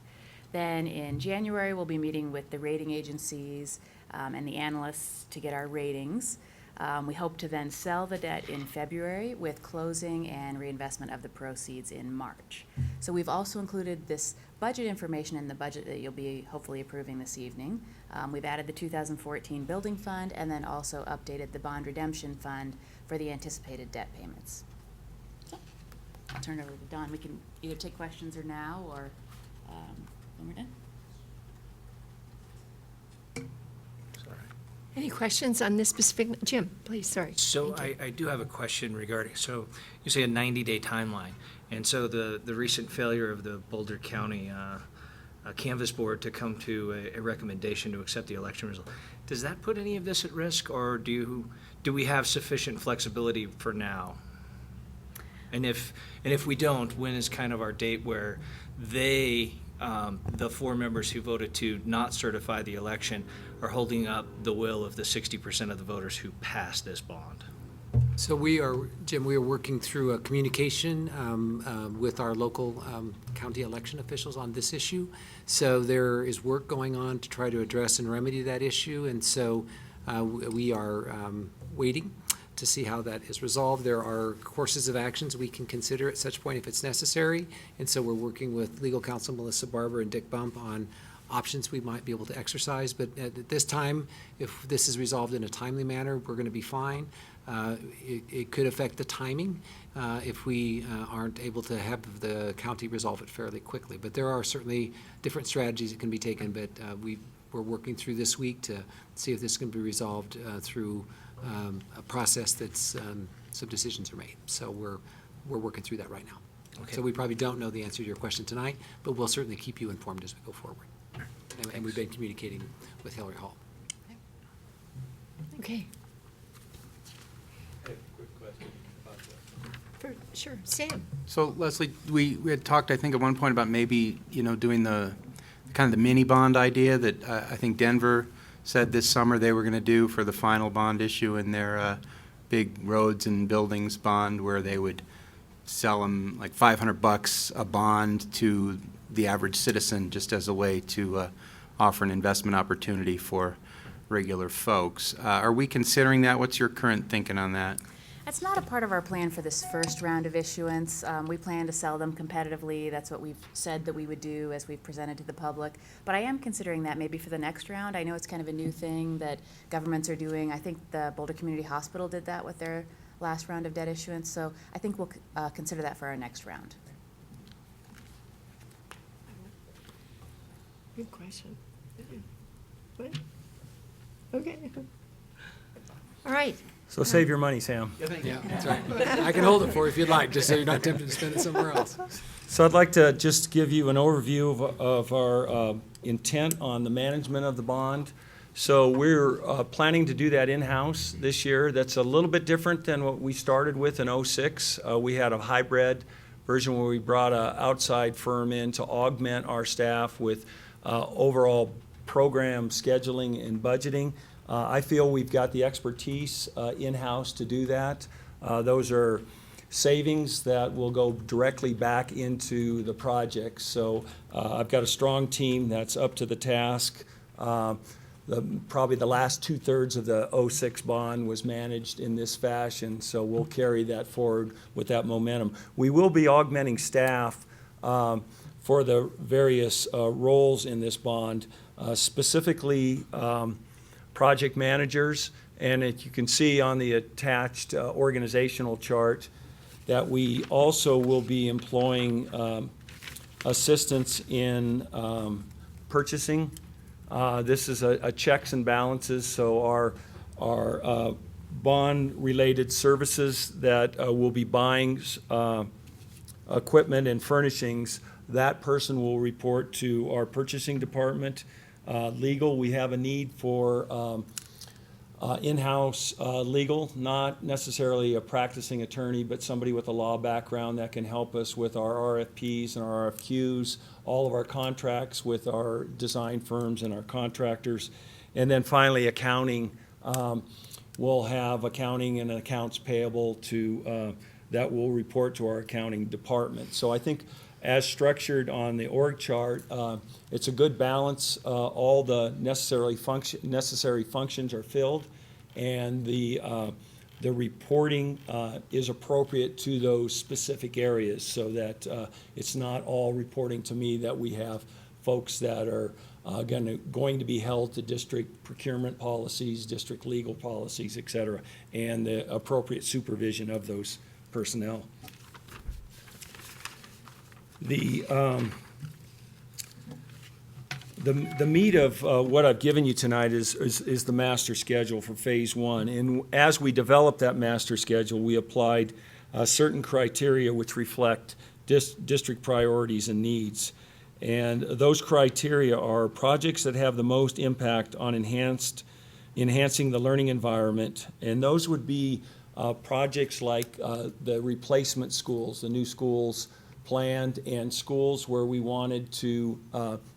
Then in January, we'll be meeting with the rating agencies and the analysts to get our ratings. We hope to then sell the debt in February with closing and reinvestment of the proceeds in March. So we've also included this budget information in the budget that you'll be hopefully approving this evening. We've added the 2014 building fund and then also updated the bond redemption fund for the anticipated debt payments. So I'll turn it over to Don. We can either take questions or now or when we're done. Any questions on this specific, Jim, please, sorry. So I do have a question regarding, so you say a 90-day timeline, and so the recent failure of the Boulder County Canvas Board to come to a recommendation to accept the election result, does that put any of this at risk, or do we have sufficient flexibility for now? And if we don't, when is kind of our date where they, the 4 members who voted to not certify the election, are holding up the will of the 60% of the voters who passed this bond? So we are, Jim, we are working through a communication with our local county election officials on this issue. So there is work going on to try to address and remedy that issue, and so we are waiting to see how that is resolved. There are courses of actions we can consider at such point if it's necessary, and so we're working with legal counsel Melissa Barber and Dick Bump on options we might be able to exercise. But at this time, if this is resolved in a timely manner, we're going to be fine. It could affect the timing if we aren't able to have the county resolve it fairly quickly. But there are certainly different strategies that can be taken, but we're working through this week to see if this can be resolved through a process that's some decisions are made. So we're working through that right now. Okay. So we probably don't know the answer to your question tonight, but we'll certainly keep you informed as we go forward. And we've been communicating with Hillary Hall. Okay. Sure, Sam. So Leslie, we had talked, I think, at one point about maybe, doing the kind of the mini bond idea that I think Denver said this summer they were going to do for the final bond issue in their big roads and buildings bond, where they would sell them like $500 a bond to the average citizen, just as a way to offer an investment opportunity for regular folks. Are we considering that? What's your current thinking on that? That's not a part of our plan for this first round of issuance. We plan to sell them competitively. That's what we've said that we would do as we've presented to the public. But I am considering that maybe for the next round. I know it's kind of a new thing that governments are doing. I think the Boulder Community Hospital did that with their last round of debt issuance. So I think we'll consider that for our next round. Good question. What? Okay. All right. So save your money, Sam. Yeah, that's right. I can hold it for you if you'd like, just so you're not tempted to spend it somewhere else. So I'd like to just give you an overview of our intent on the management of the bond. So we're planning to do that in-house this year. That's a little bit different than what we started with in '06. We had a hybrid version where we brought an outside firm in to augment our staff with overall program scheduling and budgeting. I feel we've got the expertise in-house to do that. Those are savings that will go directly back into the project. So I've got a strong team that's up to the task. Probably the last 2/3 of the '06 bond was managed in this fashion, so we'll carry that forward with that momentum. We will be augmenting staff for the various roles in this bond, specifically project managers, and you can see on the attached organizational chart that we also will be employing assistance in purchasing. This is a checks and balances, so our bond-related services that will be buying equipment and furnishings, that person will report to our purchasing department. Legal, we have a need for in-house legal, not necessarily a practicing attorney, but somebody with a law background that can help us with our RFPs and our RFQs, all of our contracts with our design firms and our contractors. And then finally, accounting. We'll have accounting and accounts payable to that will report to our accounting department. So I think as structured on the org chart, it's a good balance. All the necessary functions are filled, and the reporting is appropriate to those specific areas, so that it's not all reporting to me, that we have folks that are going to be held to district procurement policies, district legal policies, et cetera, and the appropriate supervision of those personnel. The meat of what I've given you tonight is the master schedule for Phase 1. And as we developed that master schedule, we applied certain criteria which reflect district priorities and needs. And those criteria are projects that have the most impact on enhancing the learning environment. And those would be projects like the replacement schools, the new schools planned, and schools where we wanted to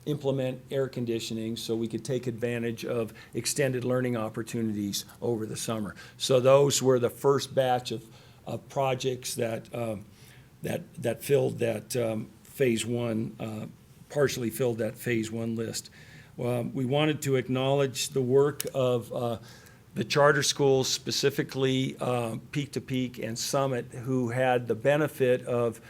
implement air conditioning so we could take advantage of extended learning opportunities over the summer. So those were the first batch of projects that filled that Phase 1, partially filled that Phase 1 list. We wanted to acknowledge the work of the charter schools, specifically Peak to Peak and Summit, who had the benefit of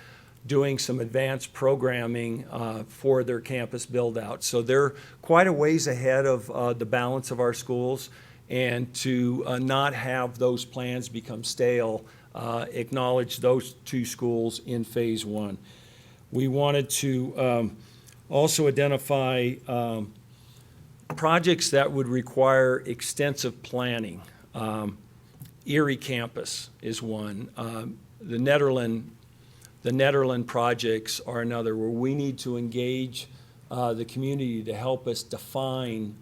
doing some advanced programming for their campus build-out. So they're quite a ways ahead of the balance of our schools, and to not have those plans become stale, acknowledge those two schools in Phase 1. We wanted to also identify projects that would require extensive planning. Erie campus is one. The Netherland projects are another, where we need to engage the community to help us define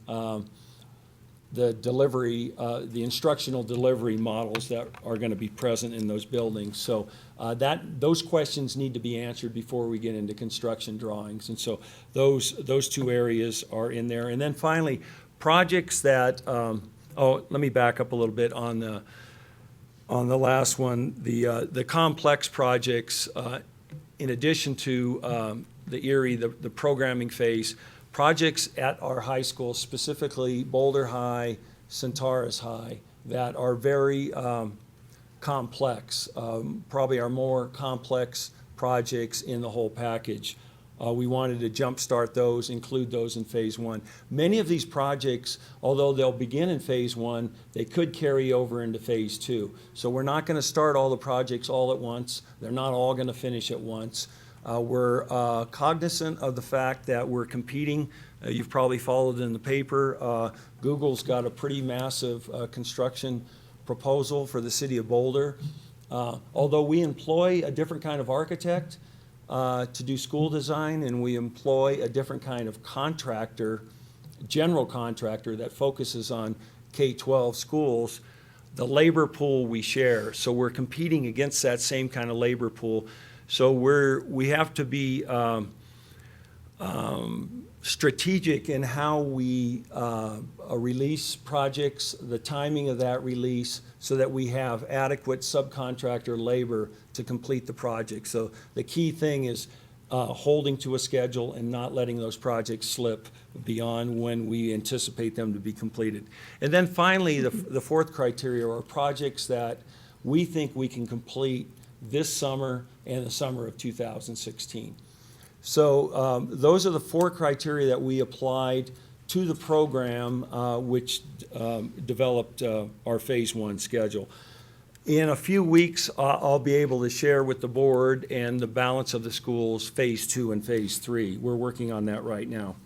the delivery, the instructional delivery models that are going to be present in those buildings. So those questions need to be answered before we get into construction drawings. And so those two areas are in there. And then finally, projects that, let me back up a little bit on the last one. The complex projects, in addition to the Erie, the programming phase, projects at our high schools, specifically Boulder High, Centaurus High, that are very complex, probably our more complex projects in the whole package. We wanted to jumpstart those, include those in Phase 1. Many of these projects, although they'll begin in Phase 1, they could carry over into Phase 2. So we're not going to start all the projects all at once. They're not all going to finish at once. We're cognizant of the fact that we're competing. You've probably followed in the paper. Google's got a pretty massive construction proposal for the city of Boulder. Although we employ a different kind of architect to do school design, and we employ a different kind of contractor, general contractor, that focuses on K-12 schools, the labor pool we share. So we're competing against that same kind of labor pool. So we have to be strategic in how we release projects, the timing of that release, so that we have adequate subcontractor labor to complete the project. So the key thing is holding to a schedule and not letting those projects slip beyond when we anticipate them to be completed. And then finally, the fourth criteria are projects that we think we can complete this summer and the summer of 2016. So those are the four criteria that we applied to the program which developed our Phase 1 schedule. In a few weeks, I'll be able to share with the board and the balance of the schools Phase 2 and Phase 3. We're working on that right now.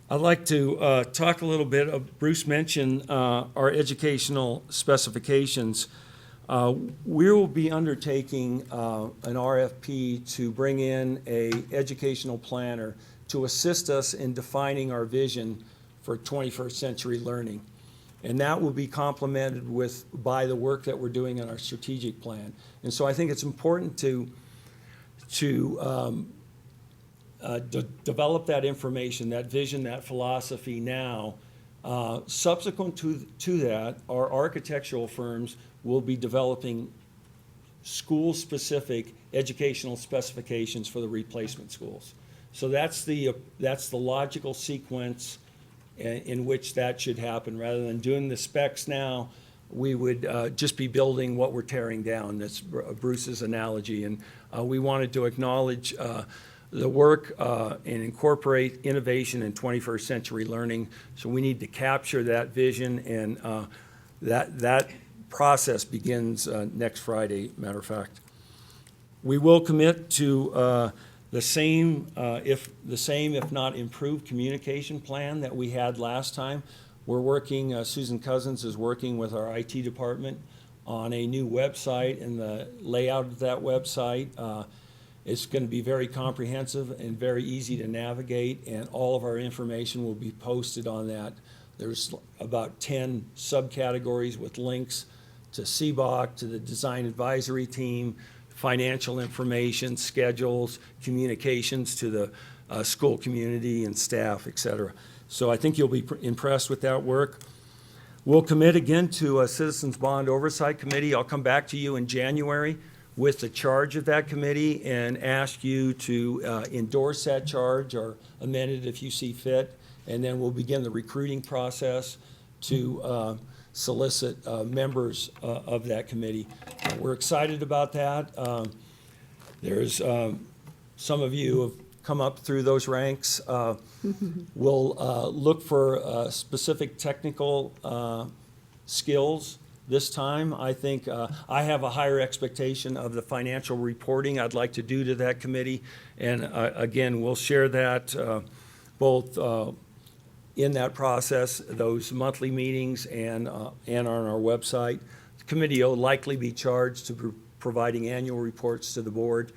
I'd like to talk a little bit. Bruce mentioned our educational specifications. We will be undertaking an RFP to bring in a educational planner to assist us in defining our vision for 21st century learning. And that will be complemented by the work that we're doing in our strategic plan. And so I think it's important to develop that information, that vision, that philosophy now. Subsequent to that, our architectural firms will be developing school-specific educational specifications for the replacement schools. So that's the logical sequence in which that should happen. Rather than doing the specs now, we would just be building what we're tearing down. That's Bruce's analogy. And we wanted to acknowledge the work and incorporate innovation in 21st century learning. So we need to capture that vision, and that process begins next Friday, matter of fact. We will commit to the same, if not improved communication plan that we had last time. We're working, Susan Cousins is working with our IT department on a new website, and the layout of that website is going to be very comprehensive and very easy to navigate, and all of our information will be posted on that. There's about 10 subcategories with links to CBOC, to the design advisory team, financial information, schedules, communications to the school community and staff, et cetera. So I think you'll be impressed with that work. We'll commit again to a Citizens Bond Oversight Committee. I'll come back to you in January with the charge of that committee and ask you to endorse that charge or amend it if you see fit. And then we'll begin the recruiting process to solicit members of that committee. We're excited about that. There's some of you have come up through those ranks. We'll look for specific technical skills this time. I think I have a higher expectation of the financial reporting I'd like to do to that committee. And again, we'll share that both in that process, those monthly meetings, and on our website. The committee will likely be charged to providing annual reports to the board,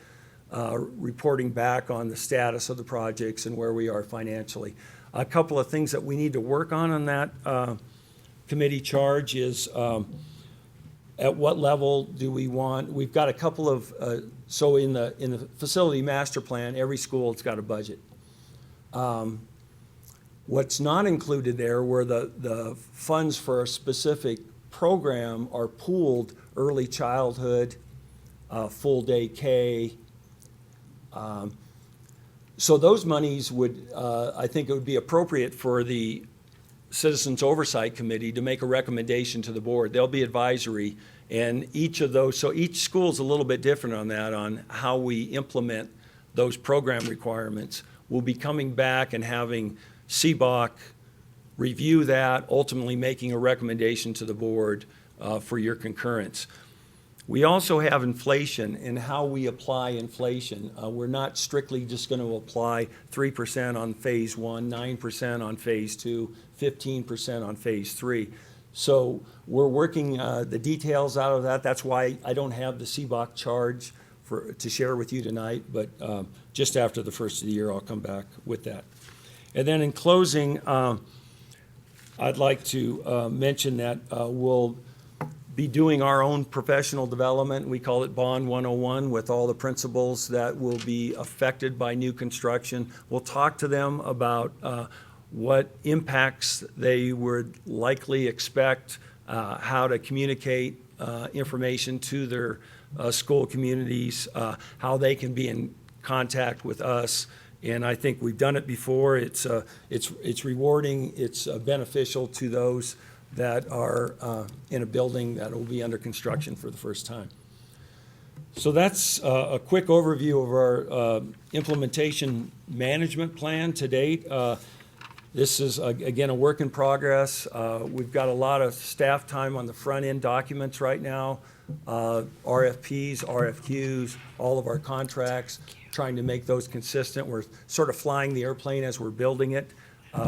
reporting back on the status of the projects and where we are financially. A couple of things that we need to work on that committee charge is at what level do we want? We've got a couple of, so in the facility master plan, every school has got a budget. What's not included there were the funds for a specific program are pooled: early childhood, full day K. So those monies would, I think it would be appropriate for the Citizens Oversight Committee to make a recommendation to the board. They'll be advisory, and each of those, so each school is a little bit different on that, on how we implement those program requirements. We'll be coming back and having CBOC review that, ultimately making a recommendation to the board for your concurrence. We also have inflation and how we apply inflation. We're not strictly just going to apply 3% on phase 1, 9% on phase 2, 15% on phase 3. So we're working the details out of that. That's why I don't have the CBOC charge to share with you tonight, but just after the first of the year, I'll come back with that. And then in closing, I'd like to mention that we'll be doing our own professional development. We call it Bond 101, with all the principals that will be affected by new construction. We'll talk to them about what impacts they would likely expect, how to communicate information to their school communities, how they can be in contact with us. And I think we've done it before. It's rewarding. It's beneficial to those that are in a building that will be under construction for the first time. So that's a quick overview of our implementation management plan to date. This is, again, a work in progress. We've got a lot of staff time on the front end documents right now, RFPs, RFQs, all of our contracts, trying to make those consistent. We're sort of flying the airplane as we're building it.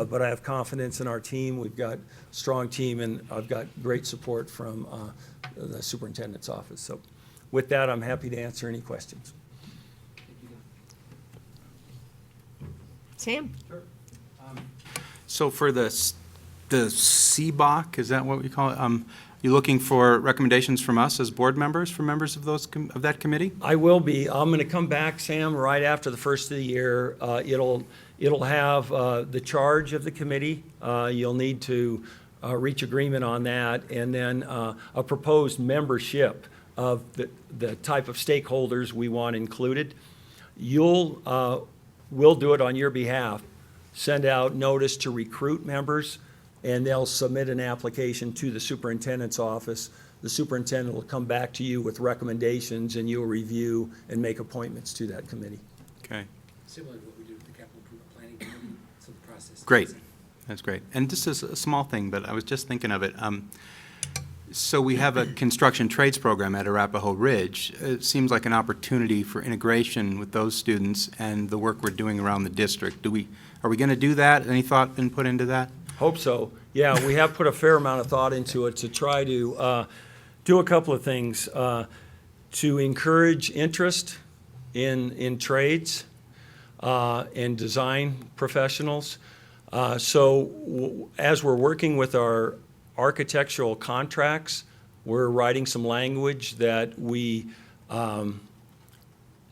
but I have confidence in our team. We've got a strong team, and I've got great support from the superintendent's office. So with that, I'm happy to answer any questions. Sam? So for the CBOC, is that what we call it? You looking for recommendations from us as board members, for members of of that committee? I will be. I'm going to come back, Sam, right after the first of the year. It'll have the charge of the committee. You'll need to reach agreement on that, and then a proposed membership of the type of stakeholders we want included. We'll do it on your behalf. Send out notice to recruit members, and they'll submit an application to the superintendent's office. The superintendent will come back to you with recommendations, and you'll review and make appointments to that committee. Okay, Similar to what we do with the capital improvement planning committee, so the process. great. That's great. And this is a small thing, but I was just thinking of it. So we have a construction trades program at Arapahoe Ridge. It seems like an opportunity for integration with those students and the work we're doing around the district. Are we going to do that? Any thought been put into that? Hope so. Yeah, we have put a fair amount of thought into it to try to do a couple of things. To encourage interest in trades and design professionals. As we're working with our architectural contracts, we're writing some language that we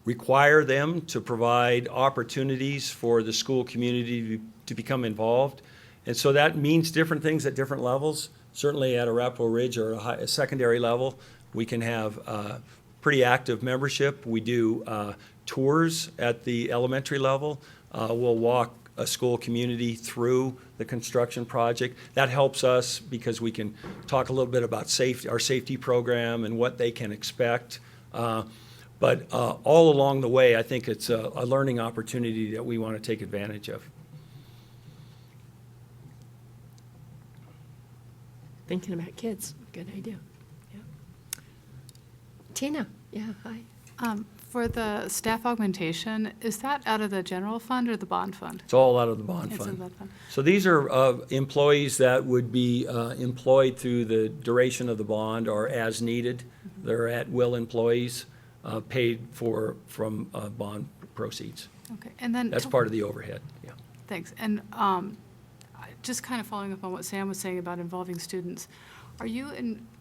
require them to provide opportunities for the school community to become involved. And so that means different things at different levels. Certainly at Arapahoe Ridge or a secondary level, we can have pretty active membership. We do tours at the elementary level. We'll walk a school community through the construction project. That helps us because we can talk a little bit about safety, our safety program and what they can expect. But all along the way, I think it's a learning opportunity that we want to take advantage of. Thinking about kids, good idea. Yeah. Tina, yeah, hi. For the staff augmentation, is that out of the general fund or the bond fund? It's all out of the bond It's in fund. that fund. So these are employees that would be employed through the duration of the bond or as needed. They're at-will employees paid for from bond proceeds. Okay, and then. That's part of the overhead, yeah. Thanks. And just kind of following up on what Sam was saying about involving students,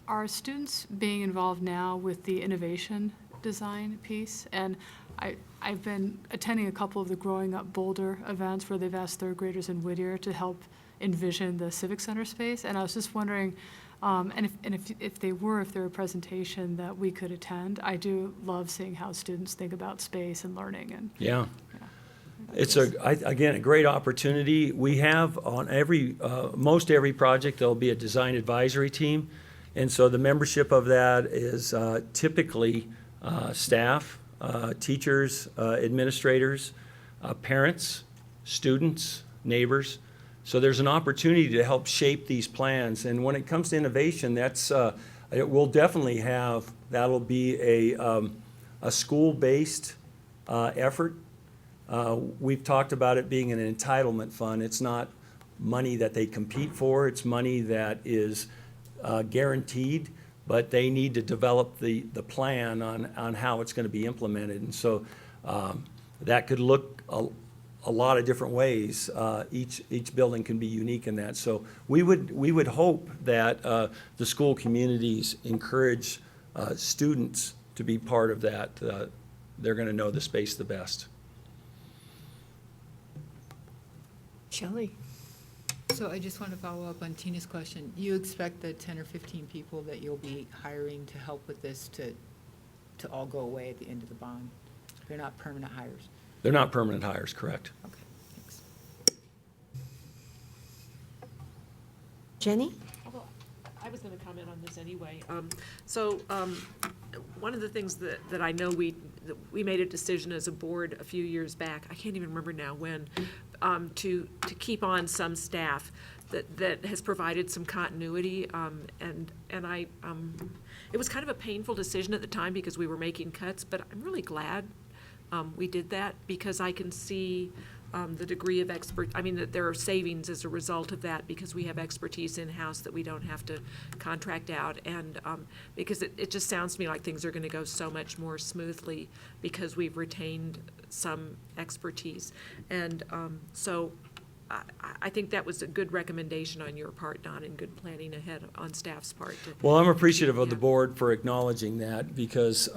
are students being involved now with the innovation design piece? And I've been attending a couple of the Growing Up Boulder events where they've asked third graders in Whittier to help envision the Civic Center space. And I was just wondering, if there were a presentation that we could attend, I do love seeing how students think about space and learning. And Yeah. It's again, a great opportunity. We have on most every project, there'll be a design advisory team. And so the membership of that is typically staff, teachers, administrators, parents, students, neighbors. So there's an opportunity to help shape these plans. And when it comes to innovation, it will definitely that'll be a school-based effort. We've talked about it being an entitlement fund. It's not money that they compete for. It's money that is guaranteed, but they need to develop the plan on how it's going to be implemented. And so that could look a lot of different ways. Each building can be unique in that. So we would hope that the school communities encourage students to be part of that. They're going to know the space the best. Shelley? So I just want to follow up on Tina's question. You expect the 10 or 15 people that you'll be hiring to help with this to all go away at the end of the bond? They're not permanent hires? They're not permanent hires, correct? Okay, thanks. Jenny? Although I was going to comment on this anyway. One of the things that I know we made a decision as a board a few years back, I can't even remember now when, to keep on some staff that has provided some continuity. It was kind of a painful decision at the time because we were making cuts, but I'm really glad we did that because I can see the degree of that there are savings as a result of that because we have expertise in-house that we don't have to contract out. And because it just sounds to me like things are going to go so much more smoothly because we've retained some expertise. And so I think that was a good recommendation on your part, Don, and good planning ahead on staff's part. Well, I'm appreciative of the Yeah. board for acknowledging that, because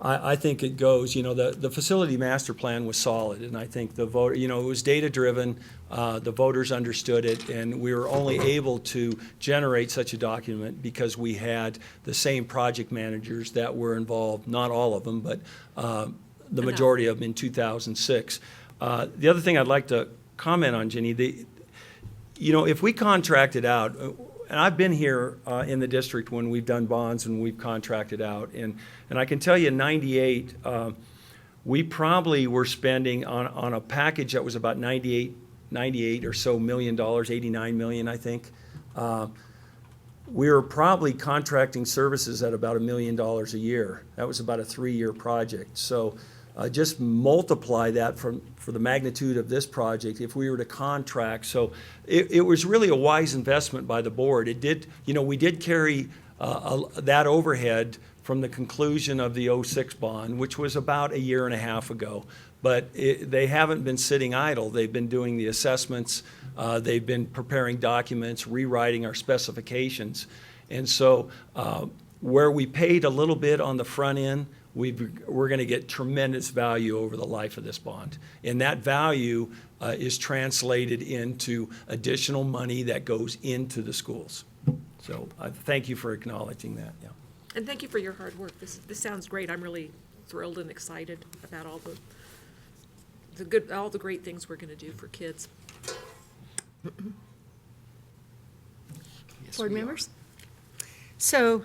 I think it goes, the facility master plan was solid, and I think the voter, it was data-driven, the voters understood it, and we were only able to generate such a document because we had the same project managers that were involved, not all of them, but the majority of them in 2006. The other thing I'd like to comment on, Ginny, if we contracted out, and I've been here in the district when we've done bonds and we've contracted out, and I can tell you in '98, we probably were spending on a package that was about $98 or so million, $89 million, I think. We were probably contracting services at about $1 million a year. That was about a 3-year project. So just multiply that for the magnitude of this project if we were to contract. So it was really a wise investment by the board. It did, we did carry that overhead from the conclusion of the '06 bond, which was about a year and a half ago. But they haven't been sitting idle. They've been doing the assessments. They've been preparing documents, rewriting our specifications. And so where we paid a little bit on the front end, we're going to get tremendous value over the life of this bond. And that value is translated into additional money that goes into the schools. So thank you for acknowledging that. Yeah. And thank you for your hard work. This sounds great. I'm really thrilled and excited about all the great things we're going to do for kids. Board members? So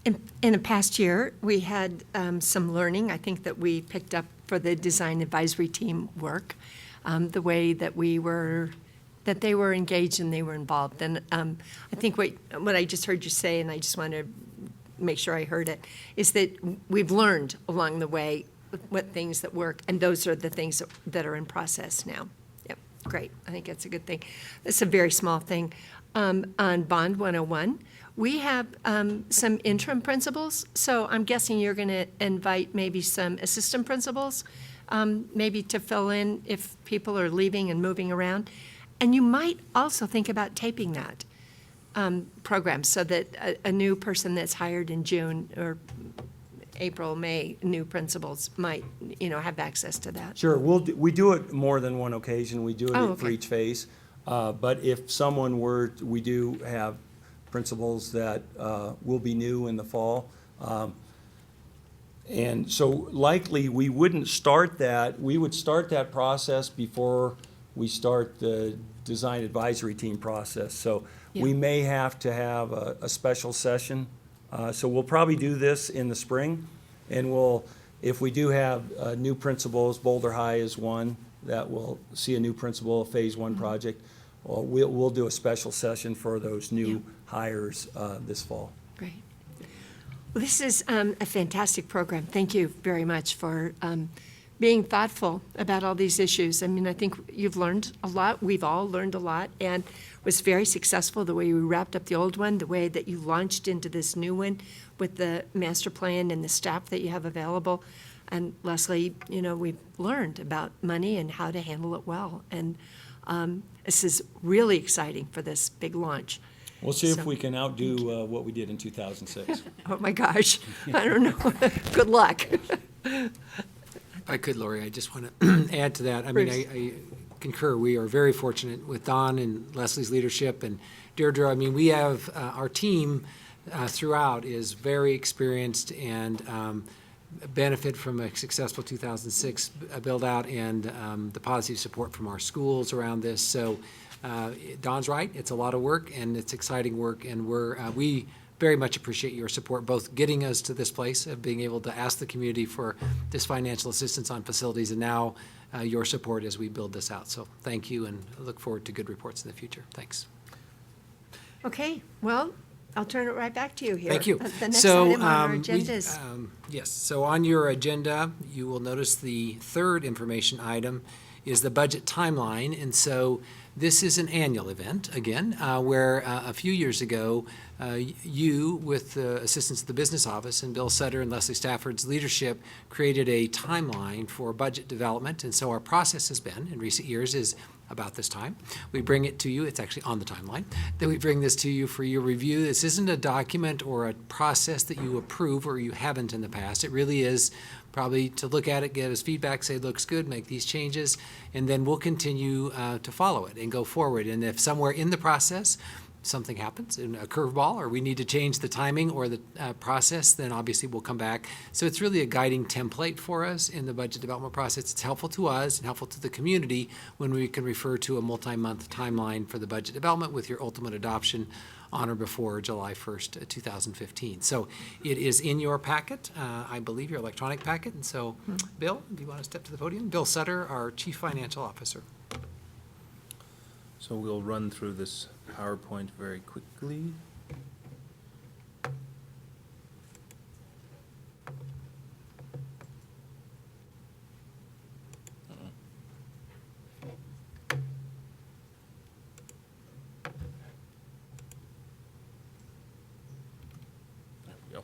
in the past year, we had some learning, I think, that we picked up for the design advisory team work, the way that they were engaged and they were involved. And I think what I just heard you say, and I just want to make sure I heard it, is that we've learned along the way what things that work, and those are the things that are in process now. Yep, great. I think that's a good thing. It's a very small thing. On Bond 101, we have some interim principals, so I'm guessing you're going to invite maybe some assistant principals, maybe to fill in if people are leaving and moving around. And you might also think about taping that program so that a new person that's hired in June or April, May, new principals might, have access to that. Sure, we do it more than one occasion. We do it for okay. each phase. But if we do have principals that will be new in the fall. And so likely we wouldn't start that. We would start that process before we start the design advisory team process. So we may have to have a special session. So we'll probably do this in the spring. And if we do have new principals, Boulder High is one that will see a new principal, a phase 1 project. We'll do a special session for those new hires this fall. Great. Well, this is a fantastic program. Thank you very much for being thoughtful about all these issues. I mean, I think you've learned a lot. We've all learned a lot, and was very successful the way we wrapped up the old one, the way that you launched into this new one with the master plan and the staff that you have available. And Leslie, we've learned about money and how to handle it well. And this is really exciting for this big launch. We'll see if we can outdo what we did in 2006. Oh, my gosh. I don't know. Good luck. If I could, Lori, I just want to add to that. I mean, I concur. We are very fortunate with Don and Leslie's leadership and Deirdre. I mean, we have our team throughout is very experienced and benefit from a successful 2006 build-out and the positive support from our schools around this. So Don's right. It's a lot of work, and it's exciting work, and we very much appreciate your support, both getting us to this place of being able to ask the community for this financial assistance on facilities, and now your support as we build this out. So thank you, and I look forward to good reports in the future. Thanks. Okay, well, I'll turn it right back to you here. Thank you. The next item on our agenda is... Yes, so on your agenda, you will notice the third information item is the budget timeline. And so this is an annual event, again, where a few years ago, you, with the assistance of the business office and Bill Sutter and Leslie Stafford's leadership, created a timeline for budget development. And so our process has been, in recent years, is about this time. We bring it to you, it's actually on the timeline, then we bring this to you for your review. This isn't a document or a process that you approve or you haven't in the past. It really is probably to look at it, get us feedback, say looks good, make these changes, and then we'll continue to follow it and go forward. And if somewhere in the process something happens, in a curveball, or we need to change the timing or the process, then obviously we'll come back. So it's really a guiding template for us in the budget development process. It's helpful to us and helpful to the community when we can refer to a multi-month timeline for the budget development with your ultimate adoption on or before July 1st, 2015. So it is in your packet, I believe your electronic packet. And so, Bill, do you want to step to the podium? Bill Sutter, our Chief Financial Officer. So we'll run through this PowerPoint very quickly. There we go.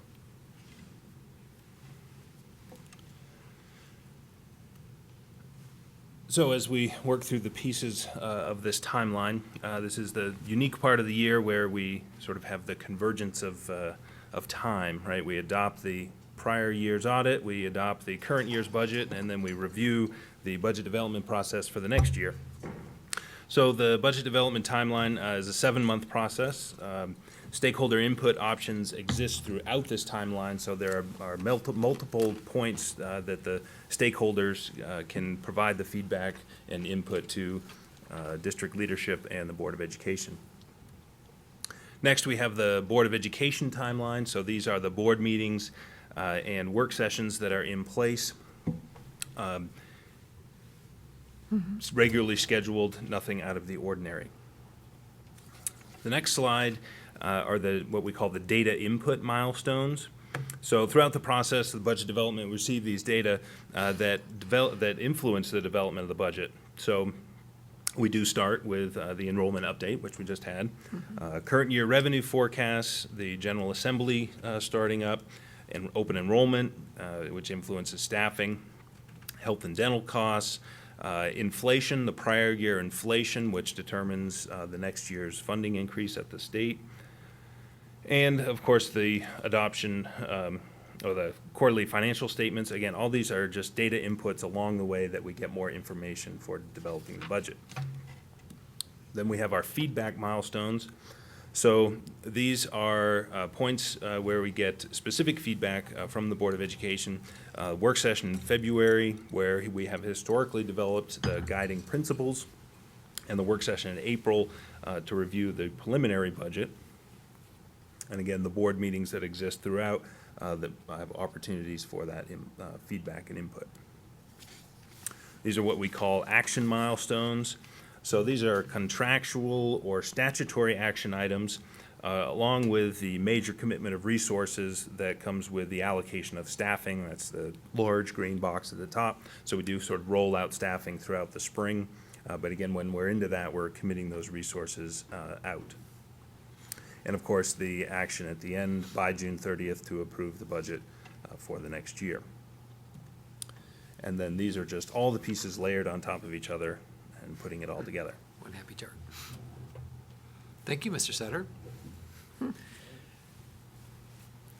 So as we work through the pieces of this timeline, this is the unique part of the year where we sort of have the convergence of time, right? We adopt the prior year's audit, we adopt the current year's budget, and then we review the budget development process for the next year. So the budget development timeline is a 7-month process. Stakeholder input options exist throughout this timeline, so there are multiple points that the stakeholders can provide the feedback and input to district leadership and the Board of Education. Next, we have the Board of Education timeline. So these are the board meetings and work sessions that are in place. It's regularly scheduled, nothing out of the ordinary. The next slide are what we call the data input milestones. So throughout the process of the budget development, we receive these data that influence the development of the budget. So we do start with the enrollment update, which we just had, current year revenue forecasts, the General Assembly starting up, and open enrollment, which influences staffing, health and dental costs, inflation, the prior year inflation, which determines the next year's funding increase at the state. And of course, the adoption or the quarterly financial statements. Again, all these are just data inputs along the way that we get more information for developing the budget. Then we have our feedback milestones. So these are points where we get specific feedback from the Board of Education. Work session in February, where we have historically developed the guiding principles, and the work session in April to review the preliminary budget. And again, the board meetings that exist throughout that have opportunities for that feedback and input. These are what we call action milestones. So these are contractual or statutory action items along with the major commitment of resources that comes with the allocation of staffing. That's the large green box at the top. So we do sort of roll out staffing throughout the spring. But again, when we're into that, we're committing those resources out. And of course, the action at the end by June 30th to approve the budget for the next year. And then these are just all the pieces layered on top of each other and putting it all together. One happy chart. Thank you, Mr. Sutter.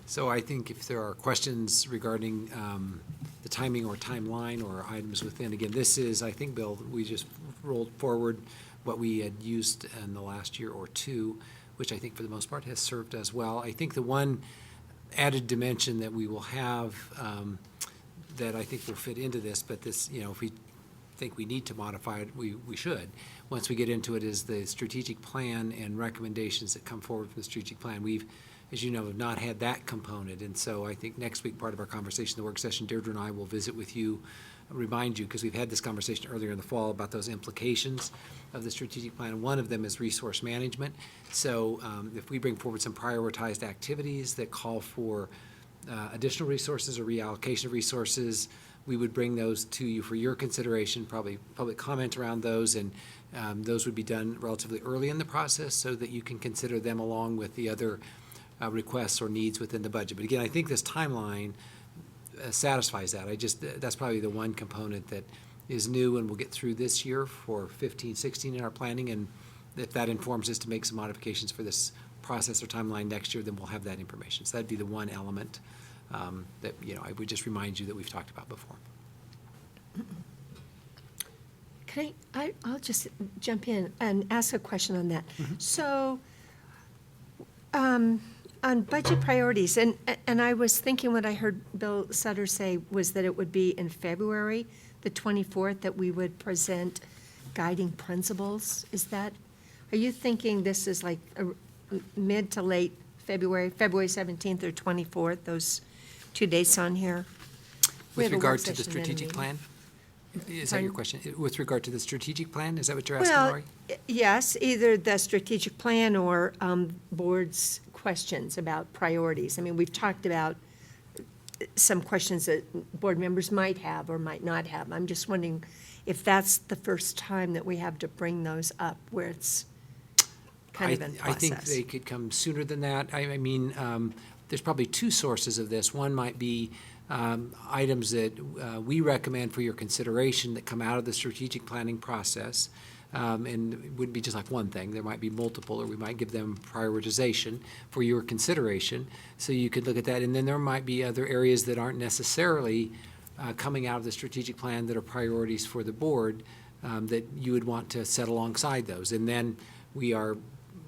So I think if there are questions regarding the timing or timeline or items within, again, this is, I think, Bill, we just rolled forward what we had used in the last year or two, which I think for the most part has served us well. I think the one added dimension that we will have that I think will fit into this, but this, you know, if we think we need to modify it, we should. Once we get into it, is the strategic plan and recommendations that come forward from the strategic plan. We've, as you know, have not had that component. And so I think next week, part of our conversation, the work session, Deirdre and I will visit with you, remind you, because we've had this conversation earlier in the fall about those implications of the strategic plan. And one of them is resource management. So if we bring forward some prioritized activities that call for additional resources or reallocation of resources, we would bring those to you for your consideration, probably public comment around those, and those would be done relatively early in the process so that you can consider them along with the other requests or needs within the budget. But again, I think this timeline satisfies that. That's probably the one component that is new and we'll get through this year for 15, 16 in our planning, and if that informs us to make some modifications for this process or timeline next year, then we'll have that information. So that'd be the one element that, I would just remind you that we've talked about before. I'll just jump in and ask a question on that. So, on budget priorities, and I was thinking what I heard Bill Sutter say was that it would be in February, the 24th, that we would present guiding principles. Are you thinking this is like a mid to late February 17th or 24th, those 2 dates on here? We With have a regard work to the session and a strategic meeting. plan? Is that Pardon? your question? With regard to the strategic plan? Is that what you're asking, Well, Lori? yes, either the strategic plan or board's questions about priorities. I mean, we've talked about some questions that board members might have or might not have. I'm just wondering if that's the first time that we have to bring those up, where it's kind of in process. I think they could come sooner than that. I mean, there's probably two sources of this. One might be items that we recommend for your consideration that come out of the strategic planning process. And it wouldn't be just like one thing. There might be multiple, or we might give them prioritization for your consideration. So you could look at that. And then there might be other areas that aren't necessarily coming out of the strategic plan that are priorities for the board that you would want to set alongside those. And then we are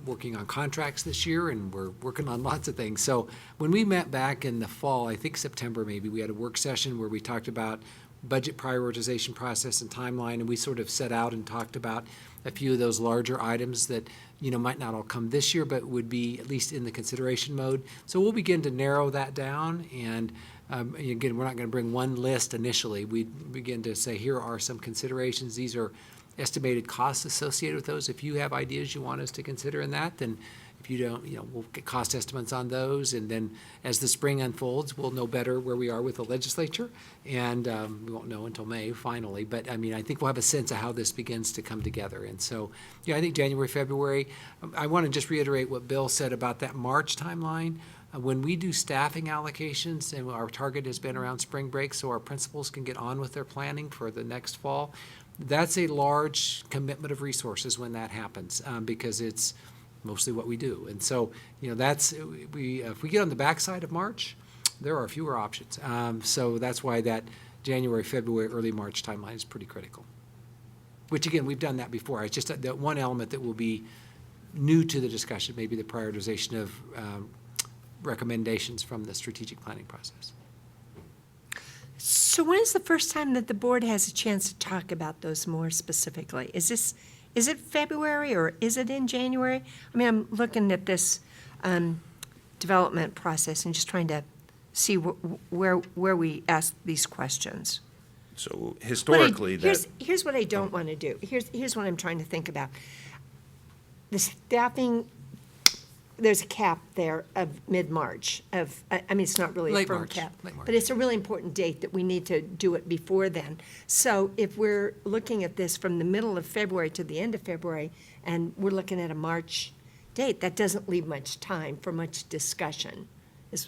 working on contracts this year, and we're working on lots of things. So when we met back in the fall, I think September maybe, we had a work session where we talked about budget prioritization process and timeline, and we sort of set out and talked about a few of those larger items that, might not all come this year, but would be at least in the consideration mode. So we'll begin to narrow that down, and again, we're not going to bring one list initially. We begin to say, here are some considerations. These are estimated costs associated with those. If you have ideas you want us to consider in that, then if you don't, we'll get cost estimates on those, and then as the spring unfolds, we'll know better where we are with the legislature, and we won't know until May finally, but I mean, I think we'll have a sense of how this begins to come together. And so, I think January, February, I want to just reiterate what Bill said about that March timeline. When we do staffing allocations, and our target has been around spring break, so our principals can get on with their planning for the next fall, that's a large commitment of resources when that happens, because it's mostly what we do. And so, if we get on the backside of March, there are fewer options. So that's why that January, February, early March timeline is pretty critical. Which, again, we've done that before. It's just that one element that will be new to the discussion, maybe the prioritization of recommendations from the strategic planning process. So when is the first time that the board has a chance to talk about those more specifically? Is it February or is it in January? I mean, I'm looking at this development process and just trying to see where we ask these questions. So historically, Here's what I don't want to do. Here's what I'm trying to think about. The staffing, there's a cap there of mid-March I mean, it's not really a Late firm March, cap. late March. But it's a really important date that we need to do it before then. So if we're looking at this from the middle of February to the end of February, and we're looking at a March date, that doesn't leave much time for much discussion,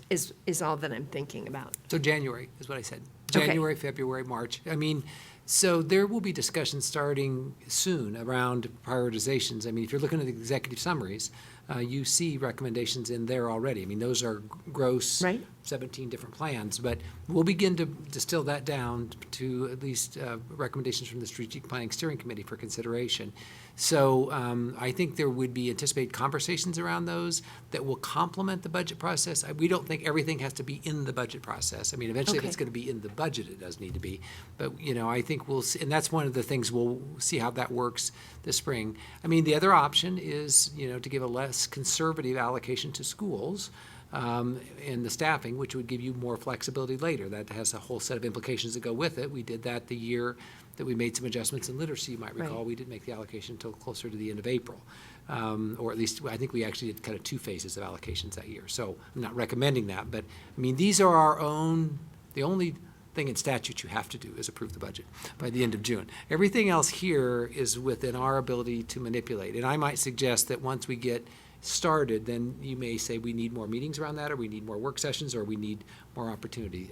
is all that I'm thinking about. So January is what I said. Okay. January, February, March. I mean, so there will be discussions starting soon around prioritizations. I mean, if you're looking at the executive summaries, you see recommendations in there already. I mean, those are gross, Right. 17 different plans, but we'll begin to distill that down to at least recommendations from the Strategic Planning Steering Committee for consideration. So I think there would be anticipated conversations around those that will complement the budget process. We don't think everything has to be in the budget process. I mean, eventually, if Okay. it's going to be in the budget, it does need to be. But, I think we'll see, and that's one of the things we'll see how that works this spring. I mean, the other option is, to give a less conservative allocation to schools in the staffing, which would give you more flexibility later. That has a whole set of implications that go with it. We did that the year that we made some adjustments in literacy. You might recall, Right. we didn't make the allocation until closer to the end of April. Or at least, I think we actually did kind of two phases of allocations that year. So I'm not recommending that, but, I mean, these are our own, the only thing in statute you have to do is approve the budget by the end of June. Everything else here is within our ability to manipulate. And I might suggest that once we get started, then you may say we need more meetings around that, or we need more work sessions, or we need more opportunity.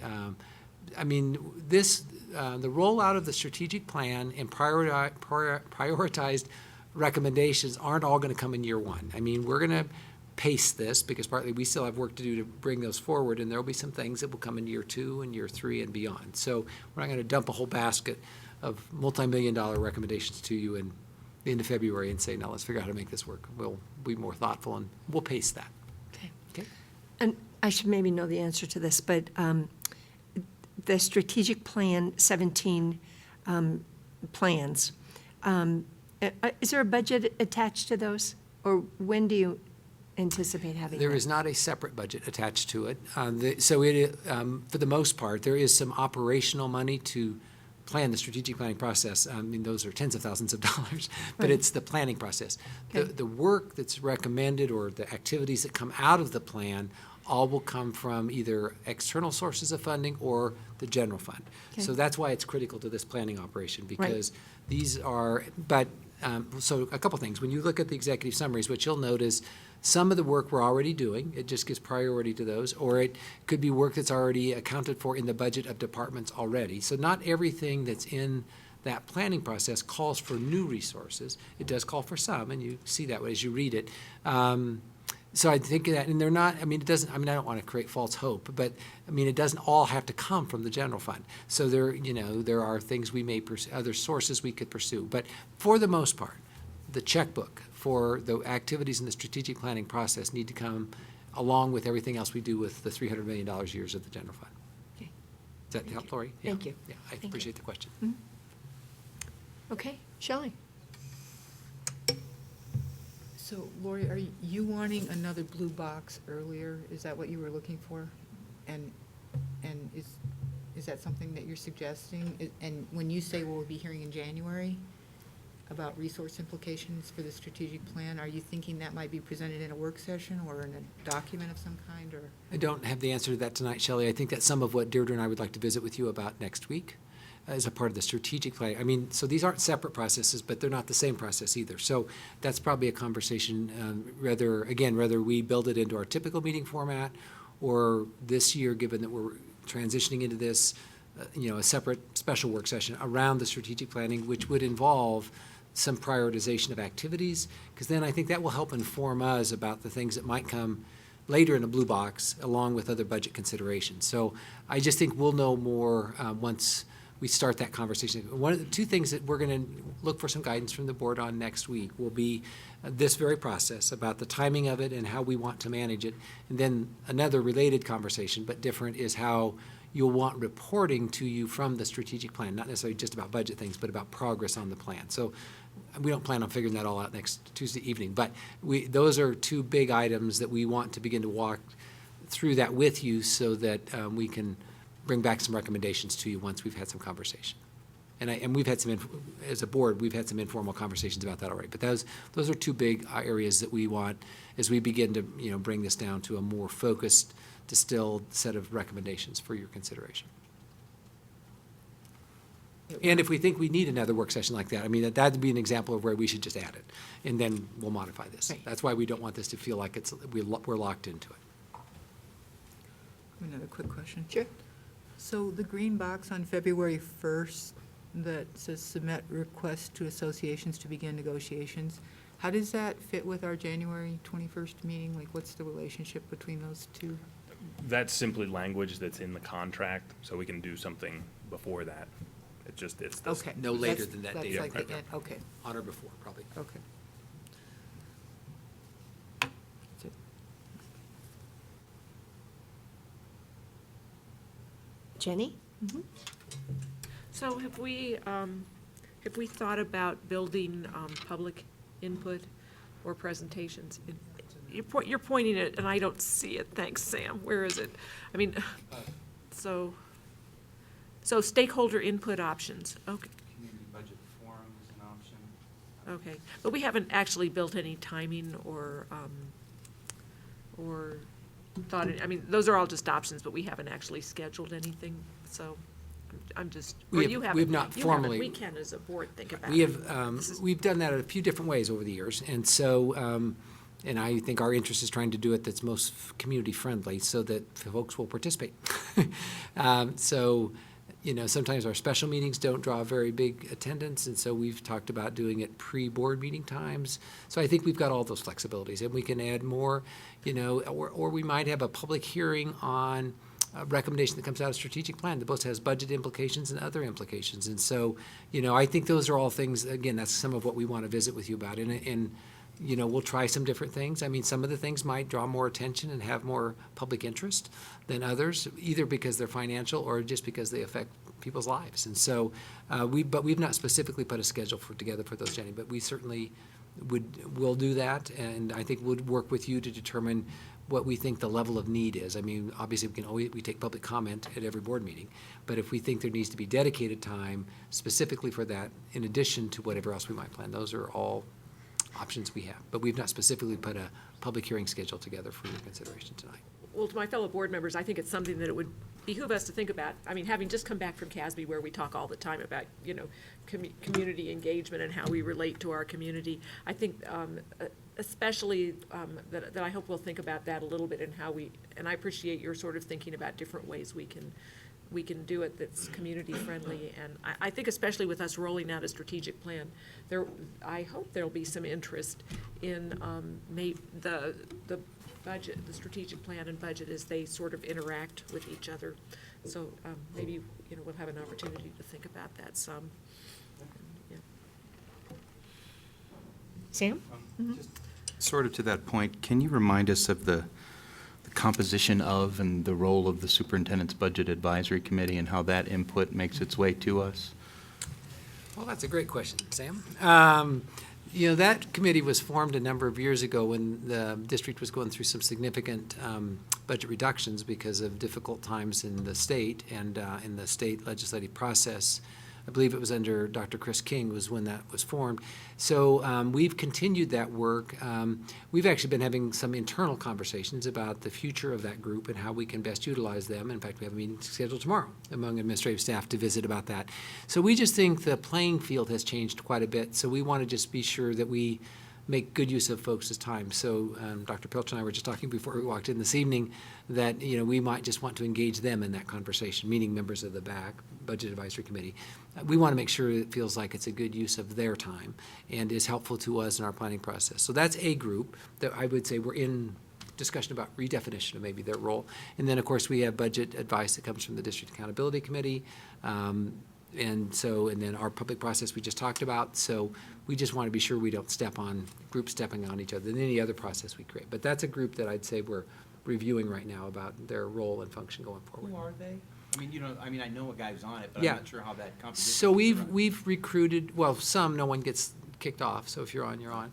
I mean, the rollout of the strategic plan and prioritized recommendations aren't all going to come in year one. I mean, we're going to pace this because partly we still have work to do to bring those forward, and there will be some things that will come in year 2 and year 3 and beyond. So we're not going to dump a whole basket of multi-million-dollar recommendations to you in the end of February and say, now let's figure out how to make this work. We'll be more thoughtful, and we'll pace that. Okay. Okay? And I should maybe know the answer to this, but the strategic plan, 17 plans, is there a budget attached to those? Or when do you anticipate having There that? is not a separate budget attached to it. So for the most part, there is some operational money to plan the strategic planning process. I mean, those are tens of thousands of dollars, but Right. it's the planning process. Okay. The work that's recommended or the activities that come out of the plan all will come from either external sources of funding or the general fund. Okay. So that's why it's critical to this planning operation, because these are, so a couple things. When you look at the executive summaries, what you'll notice, some of the work we're already doing, it just gives priority to those, or it could be work that's already accounted for in the budget of departments already. So not everything that's in that planning process calls for new resources. It does call for some, and you see that as you read it. So I think that, and they're not, I mean, it doesn't, I mean, I don't want to create false hope, but, I mean, it doesn't all have to come from the general fund. So there are things we may pursue, other sources we could pursue. But for the most part, the checkbook for the activities in the strategic planning process need to come along with everything else we do with the $300 million years of the general fund. Okay. Does that help, Lori? Yeah. Thank you. Yeah, I Thank you. appreciate the question. Okay, Shelley? So Lori, are you wanting another blue box earlier? Is that what you were looking for? And is that something that you're suggesting? And when you say we'll be hearing in January about resource implications for the strategic plan, are you thinking that might be presented in a work session or in a document of some kind, or? I don't have the answer to that tonight, Shelley. I think that's some of what Deirdre and I would like to visit with you about next week as a part of the strategic plan. I mean, so these aren't separate processes, but they're not the same process either. So that's probably a conversation, whether we build it into our typical meeting format, or this year, given that we're transitioning into this, a separate special work session around the strategic planning, which would involve some prioritization of activities, because then I think that will help inform us about the things that might come later in a blue box, along with other budget considerations. So I just think we'll know more once we start that conversation. One of the two things that we're going to look for some guidance from the board on next week will be this very process about the timing of it and how we want to manage it. And then another related conversation, but different, is how you'll want reporting to you from the strategic plan, not necessarily just about budget things, but about progress on the plan. So we don't plan on figuring that all out next Tuesday evening, but those are two big items that we want to begin to walk through that with you so that we can bring back some recommendations to you once we've had some conversation. And we've had some, as a board, we've had some informal conversations about that already. But those are two big areas that we want as we begin to, bring this down to a more focused, distilled set of recommendations for your consideration. And if we think we need another work session like that, I mean, that'd be an example of where we should just add it, and then we'll modify this. Right. That's why we don't want this to feel like we're locked into it. Another quick question. Sure. So the green box on February 1st that says submit request to associations to begin negotiations, how does that fit with our January 21st meeting? Like, what's the relationship between those two? That's simply language that's in the contract, so we can do something before that. It's this. Okay. No later That's- than that that's date. like Right. the end. Okay, On or before, probably. okay. That's it. Jenny? So have we thought about building public input or presentations? You're pointing it, and I don't see it. Thanks, Sam. Where is it? I mean, so stakeholder input options. Okay. Community budget forum is an option. Okay, but we haven't actually built any timing or thought, I mean, those are all just options, but we haven't actually scheduled anything, so. I'm just, We or have- you haven't. we've not you formally- haven't. We can, as a board, think about it. We have, we've done that a few different ways over the years, and so, and I think our interest is trying to do it that's most community-friendly so that folks will participate. So, you know, sometimes our special meetings don't draw very big attendance, and so we've talked about doing it pre-board meeting times. So I think we've got all those flexibilities, and we can add more, you know, or we might have a public hearing on a recommendation that comes out of strategic plan that both has budget implications and other implications. And so, you know, I think those are all things, again, that's some of what we want to visit with you about. And you know, we'll try some different things. I mean, some of the things might draw more attention and have more public interest than others, either because they're financial or just because they affect people's lives. And so, but we've not specifically put a schedule together for those, Jenny, but we certainly will do that. And I think we'll work with you to determine what we think the level of need is. I mean, obviously, we take public comment at every board meeting, but if we think there needs to be dedicated time specifically for that, in addition to whatever else we might plan, those are all options we have. But we've not specifically put a public hearing schedule together for your consideration tonight. Well, to my fellow board members, I think it's something that it would behoove us to think about. I mean, having just come back from CASB, where we talk all the time about, you know, community engagement and how we relate to our community, I think especially that I hope we'll think about that a little bit and how we, and I appreciate your sort of thinking about different ways we can do it that's community friendly. And I think especially with us rolling out a strategic plan, I hope there'll be some interest in the budget, the strategic plan and budget as they sort of interact with each other. So maybe, you know, we'll have an opportunity to think about that some. Yeah. Sam? Sort of to that point, can you remind us of the composition of and the role of the Superintendent's Budget Advisory Committee and how that input makes its way to us? Well, that's a great question, Sam. You know, that committee was formed a number of years ago when the district was going through some significant budget reductions because of difficult times in the state and in the state legislative process. I believe it was under Dr. Chris King was when that was formed. So we've continued that work. We've actually been having some internal conversations about the future of that group and how we can best utilize them. In fact, we have a meeting scheduled tomorrow among administrative staff to visit about that. So we just think the playing field has changed quite a bit. So we want to just be sure that we make good use of folks' time. So Dr. Pilch and I were just talking before we walked in this evening that, you know, we might just want to engage them in that conversation, meaning members of the BAC, Budget Advisory Committee. We want to make sure it feels like it's a good use of their time and is helpful to us in our planning process. So that's a group that I would say we're in discussion about redefinition of maybe their role. And then, of course, we have budget advice that comes from the District Accountability Committee. And then our public process we just talked about. So we just want to be sure we don't step on groups stepping on each other in any other process we create. But that's a group that I'd say we're reviewing right now about their role and function going forward. Who are they? I mean, you know, I know a guy who's on it, but Yeah. I'm not sure how that composition. So we've recruited, well, some, no one gets kicked off, so if you're on, you're on.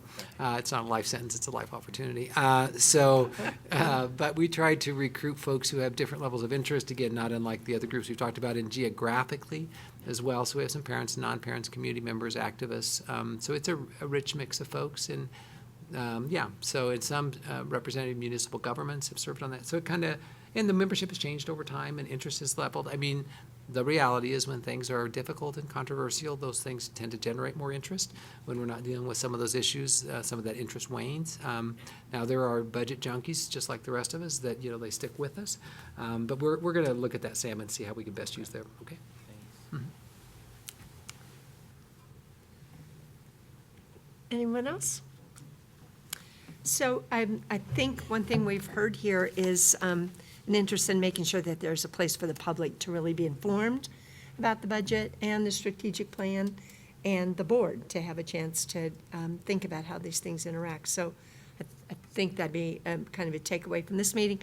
It's not a life sentence, it's a life opportunity. But we tried to recruit folks who have different levels of interest, again, not unlike the other groups we've talked about, and geographically as well. So we have some parents, non-parents, community members, activists. So it's a rich mix of folks. And so it's some representative municipal governments have served on that. So it kind of, and the membership has changed over time and interest is leveled. I mean, the reality is when things are difficult and controversial, those things tend to generate more interest. When we're not dealing with some of those issues, some of that interest wanes. Now, there are budget junkies, just like the rest of us, that, you know, they stick with us. But we're going to look at that, Sam, and see how we can best use them, okay? Anyone else? So I think one thing we've heard here is an interest in making sure that there's a place for the public to really be informed about the budget and the strategic plan, and the board to have a chance to think about how these things interact. So I think that'd be kind of a takeaway from this meeting.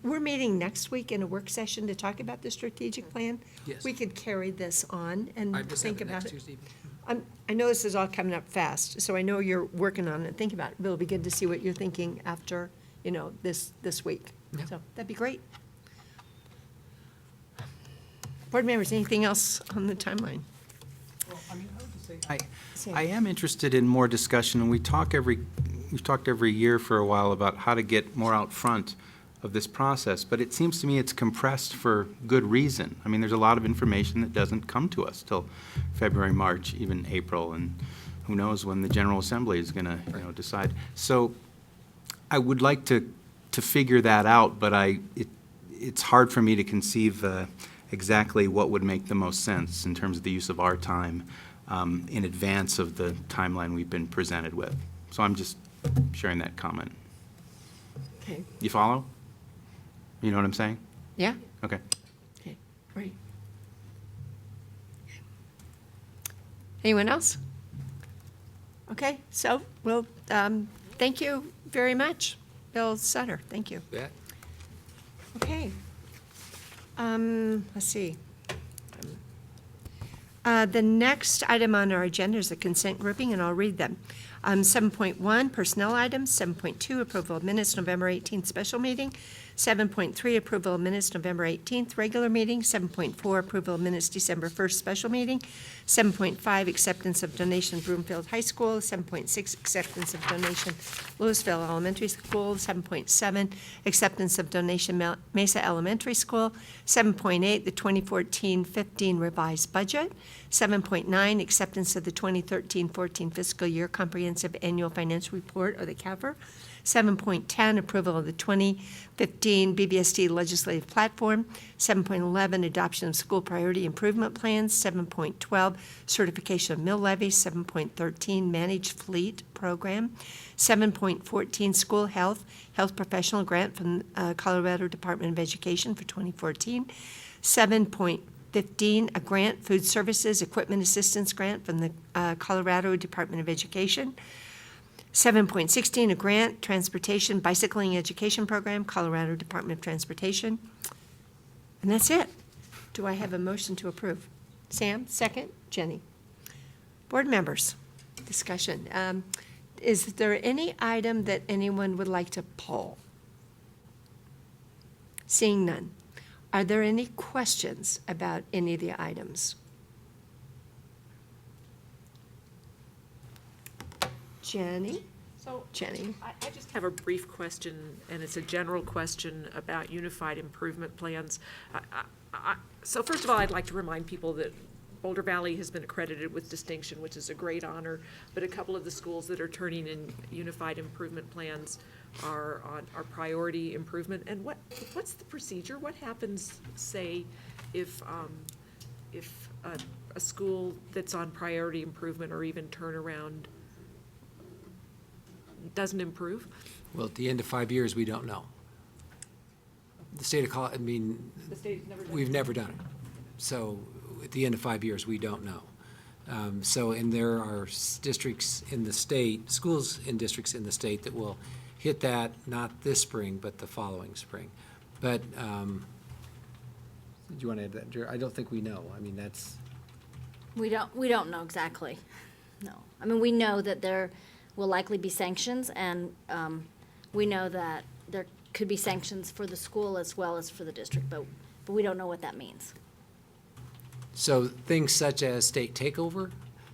We're meeting next week in a work session to talk about the strategic plan. Yes. We could carry this on and I just think have it about next it. Tuesday evening. I know this is all coming up fast, so I know you're working on it and thinking about it. But it'll be good to see what you're thinking after, you know, this week. Yeah. So that'd be great. Board members, anything else on the timeline? I am interested in more discussion, and we've talked every year for a while about how to get more out front of this process, but it seems to me it's compressed for good reason. I mean, there's a lot of information that doesn't come to us till February, March, even April, and who knows when the General Assembly is going to, decide. So I would like to figure that out, but it's hard for me to conceive exactly what would make the most sense in terms of the use of our time in advance of the timeline we've been presented with. So I'm just sharing that comment. Okay, You follow? You know what I'm saying? yeah, Okay. okay, right. Anyone else? Okay, so, well, thank you very much, Bill Sutter, thank you. Yeah. Okay. Let's see. The next item on our agenda is the consent grouping, and I'll read them. 7.1, personnel items. 7.2, approval of minutes, November 18th special meeting. 7.3, approval of minutes, November 18th regular meeting. 7.4, approval of minutes, December 1st special meeting. 7.5, acceptance of donation, Broomfield High School. 7.6, acceptance of donation, Louisville Elementary School. 7.7, acceptance of donation, Mesa Elementary School. 7.8, the 2014-15 revised budget. 7.9, acceptance of the 2013-14 fiscal year comprehensive annual financial report, or the CAFR. 7.10, approval of the 2015 BBSD legislative platform. 7.11, adoption of school priority improvement plans. 7.12, certification of mill levies. 7.13, managed fleet program. 7.14, school health professional grant from Colorado Department of Education for 2014. 7.15, a grant, food services equipment assistance grant from the Colorado Department of Education. 7.16, a grant, transportation bicycling education program, Colorado Department of Transportation. And that's it. Do I have a motion to approve? Sam, second. Jenny. Board members, discussion. Is there any item that anyone would like to pull? Seeing none. Are there any questions about any of the items? Jenny? So Jenny? I just have a brief question, and it's a general question about unified improvement plans. So first of all, I'd like to remind people that Boulder Valley has been accredited with distinction, which is a great honor, but a couple of the schools that are turning in unified improvement plans are priority improvement. And what's the procedure? What happens, say, if a school that's on priority improvement or even turnaround doesn't improve? Well, at the end of 5 years, we don't know. The state of Colorado, The state's never done we've never done it. So at the end of 5 years, we don't know. And there are districts in the state, schools in districts in the state that will hit that, not this spring, but the following spring. But, do you want to add that, Jer? I don't think we know. I mean, that's, We don't know exactly, no. I mean, we know that there will likely be sanctions, and we know that there could be sanctions for the school as well as for the district, but we don't know what that means. so things such as state takeover,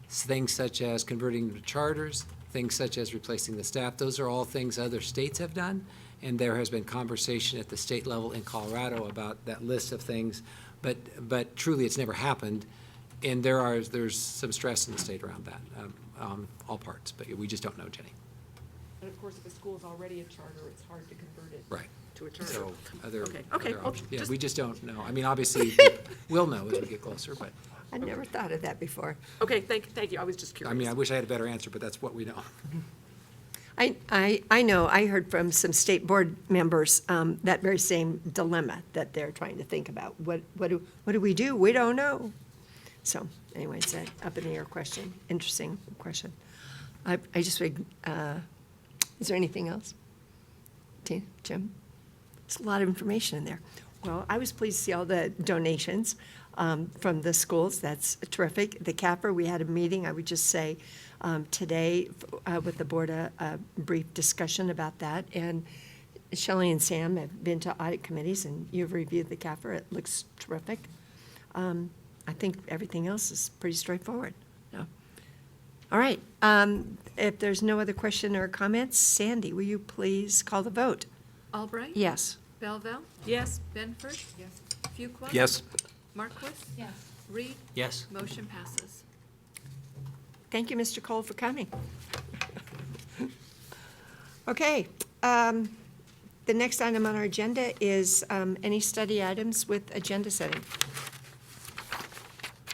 things such as converting to charters, things such as replacing the staff, those are all things other states have done. And there has been conversation at the state level in Colorado about that list of things. But truly, it's never happened. And there's some stress in the state around that, on all parts. But we just don't know, Jenny. And of course, if a school is already a charter, it's hard to convert it Right. to a charter. So other Okay, well, options. Yeah, just- we just don't know. I mean, obviously, we'll know as we get closer, but, I never thought of that before. Okay, thank you, I was just curious. I mean, I wish I had a better answer, but that's what we know. I know, I heard from some state board members that very same dilemma that they're trying to think about. What do we do? We don't know. So anyway, it's an up in the air question, interesting question. I just, is there anything else? Jim? There's a lot of information in there. Well, I was pleased to see all the donations from the schools. That's terrific. The CAFR, we had a meeting, I would just say, today with the board, a brief discussion about that. And Shelley and Sam have been to audit committees, and you've reviewed the CAFR. It looks terrific. I think everything else is pretty straightforward. Yeah. All right. If there's no other question or comments, Sandy, will you please call the vote? Albright? Yes. Belleville, Yes. Benford, Yes. Fuqua. Yes. Marquis, Yes. Reed, Yes. motion passes. Thank you, Mr. Cole, for coming. Okay, the next item on our agenda is any study items with agenda setting.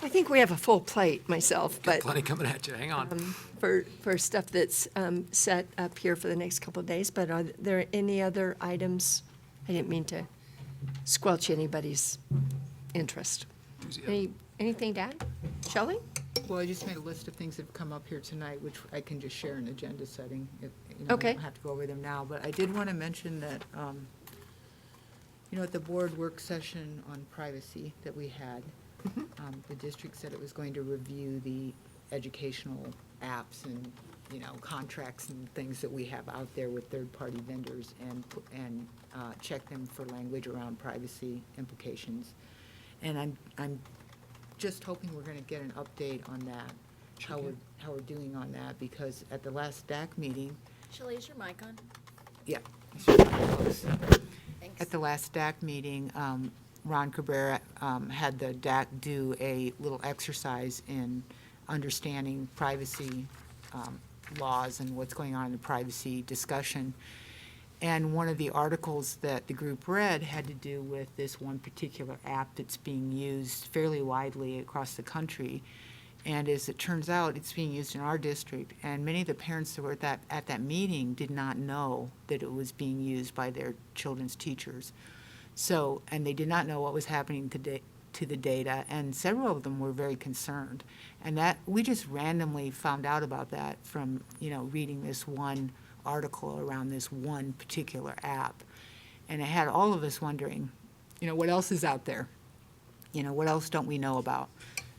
I think we have a full plate myself, Got but plenty coming at you, hang on. for stuff that's set up here for the next couple of days, but are there any other items? I didn't mean to squelch anybody's interest. Anything to add? Shelley? Well, I just made a list of things that have come up here tonight, which I can just share in agenda setting. I Okay. don't have to go over them now, but I did want to mention that, at the board work session on privacy that we had, the district said it was going to review the educational apps and, contracts and things that we have out there with third-party vendors and check them for language around privacy implications. And I'm just hoping we're going to get an update on that, how we're doing on that, because at the last DAC meeting, Shelley, is your mic on? yeah. Thanks. At the last DAC meeting, Ron Cabrera had the DAC do a little exercise in understanding privacy laws and what's going on in the privacy discussion. And one of the articles that the group read had to do with this one particular app that's being used fairly widely across the country. And as it turns out, it's being used in our district. And many of the parents that were at that meeting did not know that it was being used by their children's teachers. So, and they did not know what was happening to the data, and several of them were very concerned. And that, we just randomly found out about that from, reading this one article around this one particular app. And it had all of us wondering, what else is out there? What else don't we know about?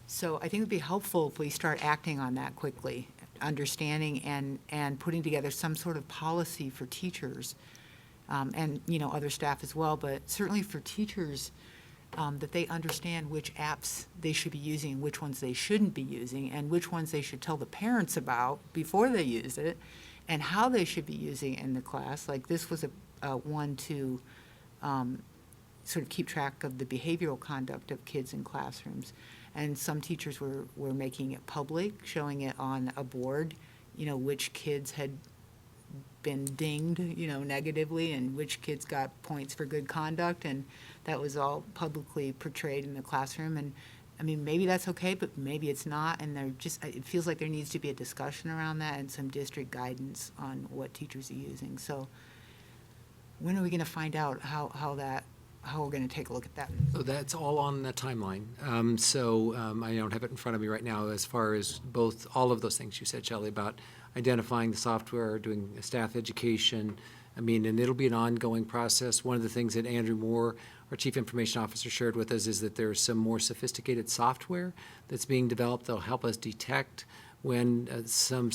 So I think it would be helpful if we start acting on that quickly, understanding and putting together some sort of policy for teachers, and, other staff as well, but certainly for teachers, that they understand which apps they should be using, which ones they shouldn't be using, and which ones they should tell the parents about before they use it, and how they should be using it in the class. Like, this was a one to sort of keep track of the behavioral conduct of kids in classrooms. And some teachers were making it public, showing it on a board, which kids had been dinged, negatively, and which kids got points for good conduct, and that was all publicly portrayed in the classroom. And I mean, maybe that's okay, but maybe it's not, and it feels like there needs to be a discussion around that and some district guidance on what teachers are using. So when are we gonna find out how we're gonna take a look at that? So that's all on the timeline. I don't have it in front of me right now as far as all of those things you said, Shelley, about identifying the software, doing staff education. And it'll be an ongoing process. One of the things that Andrew Moore, our Chief Information Officer, shared with us is that there's some more sophisticated software that's being developed that'll help us detect when some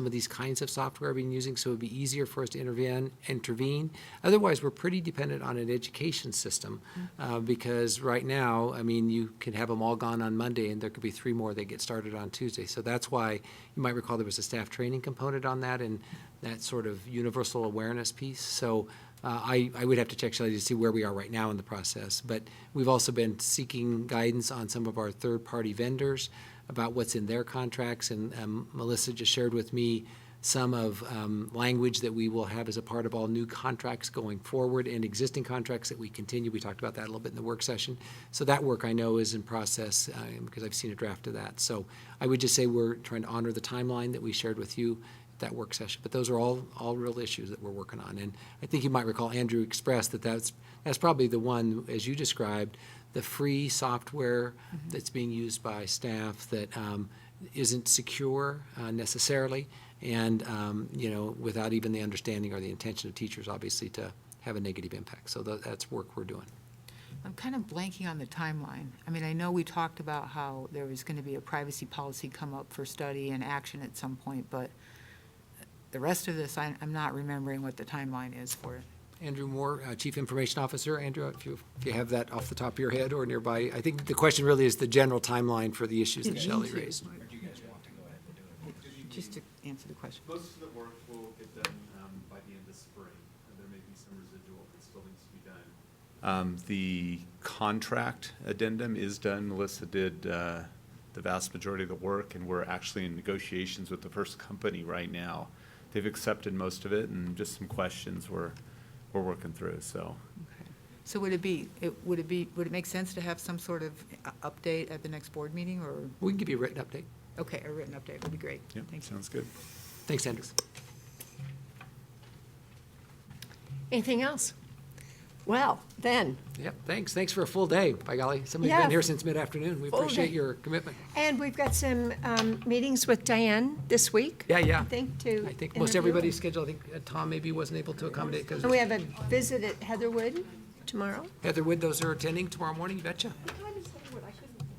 of these kinds of software are being used, so it would be easier for us to intervene. Otherwise, we're pretty dependent on an education system, because right now, you could have them all gone on Monday, and there could be 3 more that get started on Tuesday. So that's why you might recall there was a staff training component on that, and that sort of universal awareness piece. So I would have to check, Shelley, to see where we are right now in the process. But we've also been seeking guidance on some of our third-party vendors about what's in their contracts, and Melissa just shared with me some of language that we will have as a part of all new contracts going forward and existing contracts that we continue. We talked about that a little bit in the work session. So that work I know is in process because I've seen a draft of that. So I would just say we're trying to honor the timeline that we shared with you at that work session. But those are all real issues that we're working on. And I think you might recall Andrew expressed that's probably the one, as you described, the free software that's being used by staff that isn't secure necessarily, and without even the understanding or the intention of teachers, obviously, to have a negative impact. So that's work we're doing. I'm kind of blanking on the timeline. I know we talked about how there was going to be a privacy policy come up for study and action at some point, but the rest of this, I'm not remembering what the timeline is for it. Andrew Moore, Chief Information Officer. Andrew, if you have that off the top of your head or nearby. I think the question really is the general timeline for the issues that Shelley raised. Or do you guys want to go ahead and do it? Just to answer the question. Most of the work will get done by the end of spring. there may be some residual that still needs to be done. The contract addendum is done. Melissa did the vast majority of the work, and we're actually in negotiations with the first company right now. They've accepted most of it, and just some questions we're working through, so. Okay. So would it make sense to have some sort of update at the next board meeting, or, We can give you a written update. okay, a written update would be great. Yep, Thank you. sounds good. Thanks, Andrew. Anything else? Well, then, Yep, thanks. Thanks for a full day, by golly. Somebody's Yeah. been here since mid-afternoon. We Full appreciate day. your commitment. and we've got some meetings with Diane this week. Yeah, yeah. I think to I think most interview. everybody's scheduled. I think Tom maybe wasn't able to accommodate because And we have a visit at Heatherwood tomorrow. Heatherwood, those are attending tomorrow morning, you betcha.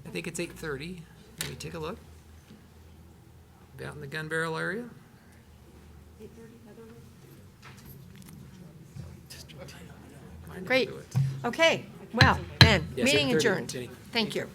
I think it's 8:30. Let me take a look. Be out in the gun barrel area. Great. Okay, well, then, Yes, meeting 8:30, adjourned. Jenny. Thank you.